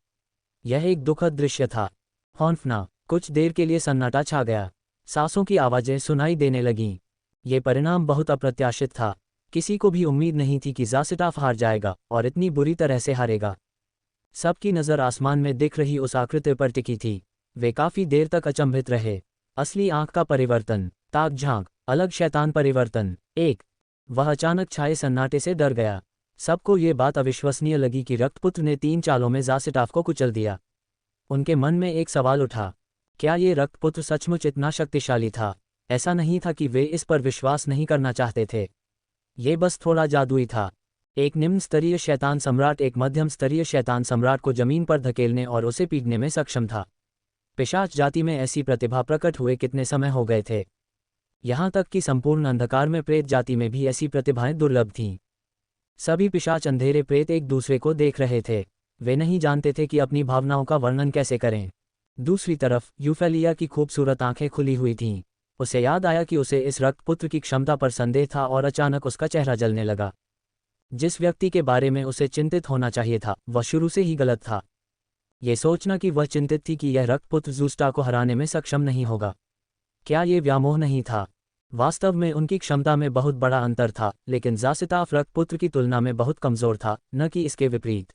यह एक दुखद दृश्य था। हौंफना! कुछ देर के लिए सन्नाटा छा गया। सांसों की आवाज़ें सुनाई देने लगीं। ये परिणाम बहुत अप्रत्याशित था। किसी को भी उम्मीद नहीं थी कि ज़ासिटाफ हार जाएगा और इतनी बुरी तरह से हारेगा। सबकी नज़र आसमान में दिख रही उस आकृति पर टिकी थी। वे काफ़ी देर तक अचंभित रहे। असली आंख का परिवर्तन, ताक झांक, अलग शैतान परिवर्तन। वह अचानक छाए सन्नाटे से डर गया। सबको ये बात अविश्वसनीय लगी कि रक्तपुत्र ने 3 चालों में ज़ासिटाफ को कुचल दिया। उनके मन में एक सवाल उठा, क्या ये रक्तपुत्र सचमुच इतना शक्तिशाली था? ऐसा नहीं था कि वे इस पर विश्वास नहीं करना चाहते थे। ये बस थोड़ा जादुई था। एक निम्न स्तरीय शैतान सम्राट एक मध्यम स्तरीय शैतान सम्राट को जमीन पर धकेलने और उसे पीटने में सक्षम था। पिशाच जाति में ऐसी प्रतिभा प्रकट हुए कितने समय हो गए थे। यहाँ तक कि संपूर्ण अंधकार में प्रेत जाति में भी ऐसी प्रतिभाएं दुर्लभ थीं। सभी पिशाच अंधेरे प्रेत एक दूसरे को देख रहे थे। वे नहीं जानते थे कि अपनी भावनाओं का वर्णन कैसे करें। दूसरी तरफ यूफेलिया की खूबसूरत आंखें खुली हुई थीं। उसे याद आया कि उसे इस रक्तपुत्र की क्षमता पर संदेह था और अचानक उसका चेहरा जलने लगा। जिस व्यक्ति के बारे में उसे चिंतित होना चाहिए था, वह शुरू से ही गलत था। ये सोचना कि वह चिंतित थी कि यह रक्तपुत्र ज़ूस्टा को हराने में सक्षम नहीं होगा। क्या ये व्यामोह नहीं था? वास्तव में उनकी क्षमता में बहुत बड़ा अंतर था, लेकिन ज़ासिताफ रक्तपुत्र की तुलना में बहुत कमज़ोर था, न कि इसके विपरीत।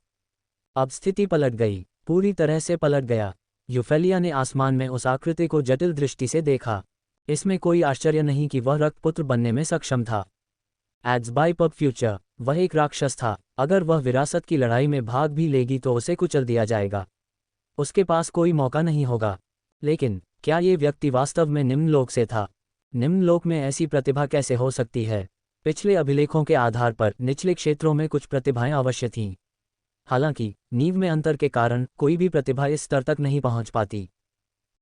अब स्थिति पलट गई, पूरी तरह से पलट गया। यूफेलिया ने आसमान में उस आकृति को जटिल दृष्टि से देखा। इसमें कोई आश्चर्य नहीं कि वह रक्तपुत्र बनने में सक्षम था। एड्स बाय पब फ्यूचर, वह एक राक्षस था। अगर वह विरासत की लड़ाई में भाग भी लेगी तो उसे कुचल दिया जाएगा। उसके पास कोई मौका नहीं होगा। लेकिन क्या ये व्यक्ति वास्तव में निम्नलोक से था? निम्नलोक में ऐसी प्रतिभा कैसे हो सकती है? पिछले अभिलेखों के आधार पर निचले क्षेत्रों में कुछ प्रतिभाएं अवश्य थीं। हालांकि नींव में अंतर के कारण कोई भी प्रतिभा इस स्तर तक नहीं पहुंच पाती।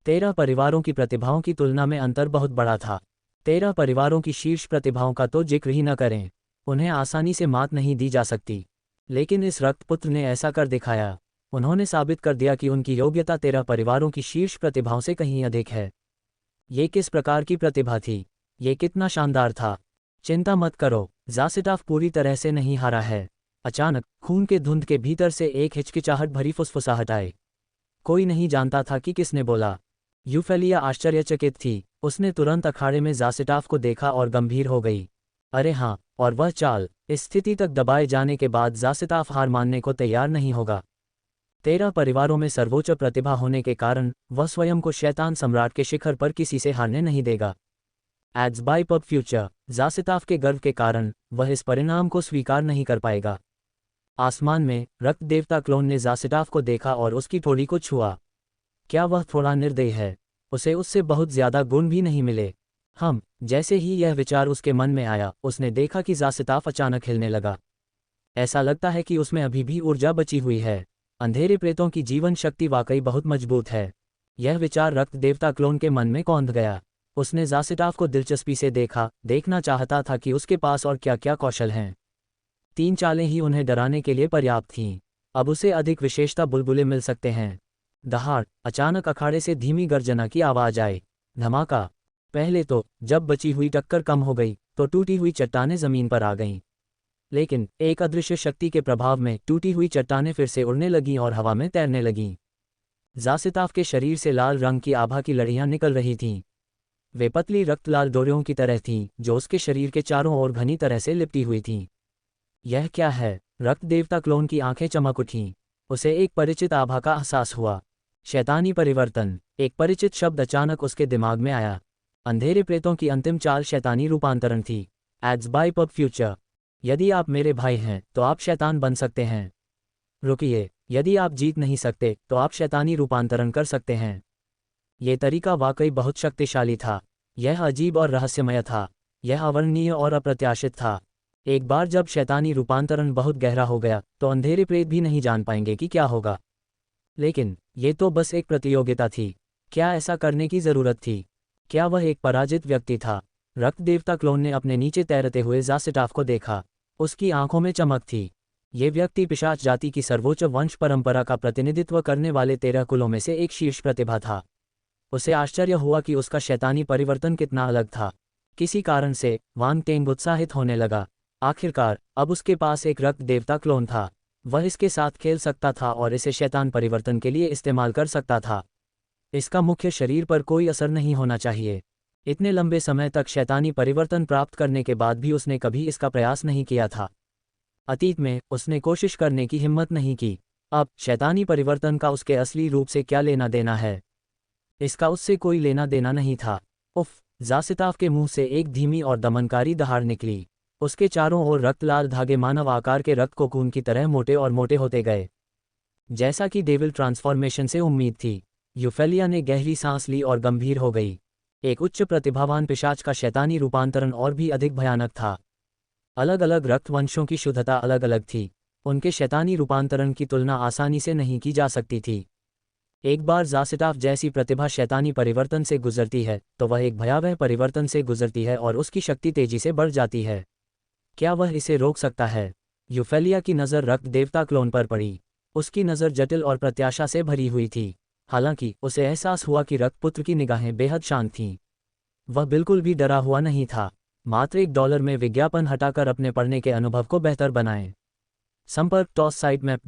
13 परिवारों की प्रतिभाओं की तुलना में अंतर बहुत बड़ा था। 13 परिवारों की शीर्ष प्रतिभाओं का तो जिक्र ही न करें, उन्हें आसानी से मात नहीं दी जा सकती। लेकिन इस रक्तपुत्र ने ऐसा कर दिखाया। उन्होंने साबित कर दिया कि उनकी योग्यता 13 परिवारों की शीर्ष प्रतिभाओं से कहीं अधिक है। ये किस प्रकार की प्रतिभा थी, ये कितना शानदार था। चिंता मत करो, ज़ासिटाफ पूरी तरह से नहीं हारा है। अचानक खून के धुंध के भीतर से एक हिचकिचाहट भरी फुसफुसाहट आई। कोई नहीं जानता था कि किसने बोला। यूफेलिया आश्चर्यचकित थी। उसने तुरंत अखाड़े में ज़ासिटाफ को देखा और गंभीर हो गई। अरे हाँ, और वह चाल, इस स्थिति तक दबाए जाने के बाद ज़ासिटाफ हार मानने को तैयार नहीं होगा। 13 परिवारों में सर्वोच्च प्रतिभा होने के कारण वह स्वयं को शैतान सम्राट के शिखर पर किसी से हारने नहीं देगा। एड्स बाय पब फ्यूचर, ज़ासिटाफ के गर्व के कारण वह इस परिणाम को स्वीकार नहीं कर पाएगा। आसमान में रक्त देवता क्लोन ने ज़ासिटाफ को देखा और उसकी ठोड़ी को छुआ। क्या वह थोड़ा निर्दयी है? उसे उससे बहुत ज्यादा गुण भी नहीं मिले। जैसे ही यह विचार उसके मन में आया, उसने देखा कि ज़ासिटाफ अचानक हिलने लगा। ऐसा लगता है कि उसमें अभी भी ऊर्जा बची हुई है। अंधेरे प्रेतों की जीवन शक्ति वाकई बहुत मजबूत है। यह विचार रक्त देवता क्लोन के मन में कौंध गया। उसने ज़ासिटाफ को दिलचस्पी से देखना चाहता था कि उसके पास और क्या क्या कौशल हैं। 3 चालें ही उन्हें डराने के लिए पर्याप्त थीं। अब उसे अधिक विशेषता बुलबुले मिल सकते हैं। दहाड़, अचानक अखाड़े से धीमी गर्जना की आवाज आई। धमाका। पहले तो जब बची हुई टक्कर कम हो गई तो टूटी हुई चट्टानें जमीन पर आ गईं। लेकिन एक अदृश्य शक्ति के प्रभाव में टूटी हुई चट्टानें फिर से उड़ने लगीं और हवा में तैरने लगीं। ज़ासिटाफ के शरीर से लाल रंग की आभा की लड़ियां निकल रही थीं। वे पतली रक्तलाल डोरियों की तरह थीं जो उसके शरीर के चारों ओर घनी तरह से लिपटी हुई थीं। यह क्या है? रक्त देवता क्लोन की आंखें चमक उठीं। उसे एक परिचित आभा का एहसास हुआ। शैतानी परिवर्तन। एक परिचित शब्द अचानक उसके दिमाग में आया। अंधेरे प्रेतों की अंतिम चाल शैतानी रूपांतरण थी। Ads by pub Future. यदि आप मेरे भाई हैं तो आप शैतान बन सकते हैं। रुकिए, यदि आप जीत नहीं सकते तो आप शैतानी रूपांतरण कर सकते हैं। ये तरीका वाकई बहुत शक्तिशाली था। यह अजीब और रहस्यमय था। यह अवर्णनीय और अप्रत्याशित था। एक बार जब शैतानी रूपांतरण बहुत गहरा हो गया तो अंधेरे प्रेत भी नहीं जान पाएंगे कि क्या होगा। लेकिन ये तो बस एक प्रतियोगिता थी। क्या ऐसा करने की जरूरत थी? क्या वह एक पराजित व्यक्ति था? रक्त देवता क्लोन ने अपने नीचे तैरते हुए ज़ासिटाफ को देखा। उसकी आंखों में चमक थी। ये व्यक्ति पिशाच जाति की सर्वोच्च वंश परंपरा का प्रतिनिधित्व करने वाले 13 कुलों में से एक शीर्ष प्रतिभा था। उसे आश्चर्य हुआ कि उसका शैतानी परिवर्तन कितना अलग था। किसी कारण से वांग टेंग उत्साहित होने लगा। आखिरकार अब उसके पास एक रक्त देवता क्लोन था। वह इसके साथ खेल सकता था और इसे शैतान परिवर्तन के लिए इस्तेमाल कर सकता था। इसका मुख्य शरीर पर कोई असर नहीं होना चाहिए। इतने लंबे समय तक शैतानी परिवर्तन प्राप्त करने के बाद भी उसने कभी इसका प्रयास नहीं किया था। अतीत में उसने कोशिश करने की हिम्मत नहीं की। अब शैतानी परिवर्तन का उसके असली रूप से क्या लेना देना है? इसका उससे कोई लेना देना नहीं था। उफ! ज़ासिटाफ के मुंह से एक धीमी और दमनकारी दहाड़ निकली। उसके चारों ओर रक्तलाल धागे मानव आकार के रक्त कोकून की तरह मोटे और मोटे होते गए। जैसा कि डेविल ट्रांसफॉर्मेशन से उम्मीद थी, यूफेलिया ने गहरी सांस ली और गंभीर हो गई। एक उच्च प्रतिभावान पिशाच का शैतानी रूपांतरण और भी अधिक भयानक था। अलग अलग रक्तवंशों की शुद्धता अलग अलग थी। उनके शैतानी रूपांतरण की तुलना आसानी से नहीं की जा सकती थी। एक बार ज़ासिटाफ जैसी प्रतिभा शैतानी परिवर्तन से गुजरती है तो वह एक भयावह परिवर्तन से गुजरती है और उसकी शक्ति तेजी से बढ़ जाती है। क्या वह इसे रोक सकता है? यूफेलिया की नज़र रक्त देवता क्लोन पर पड़ी। उसकी नज़र जटिल और प्रत्याशा से भरी हुई थी। हालांकि उसे एहसास हुआ कि रक्तपुत्र की निगाहें बेहद शांत थीं। वह बिल्कुल भी डरा हुआ नहीं था। मात्र $1 में विज्ञापन हटाकर अपने पढ़ने के अनुभव को बेहतर बनाएं। संपर्क टॉस साइट मैप।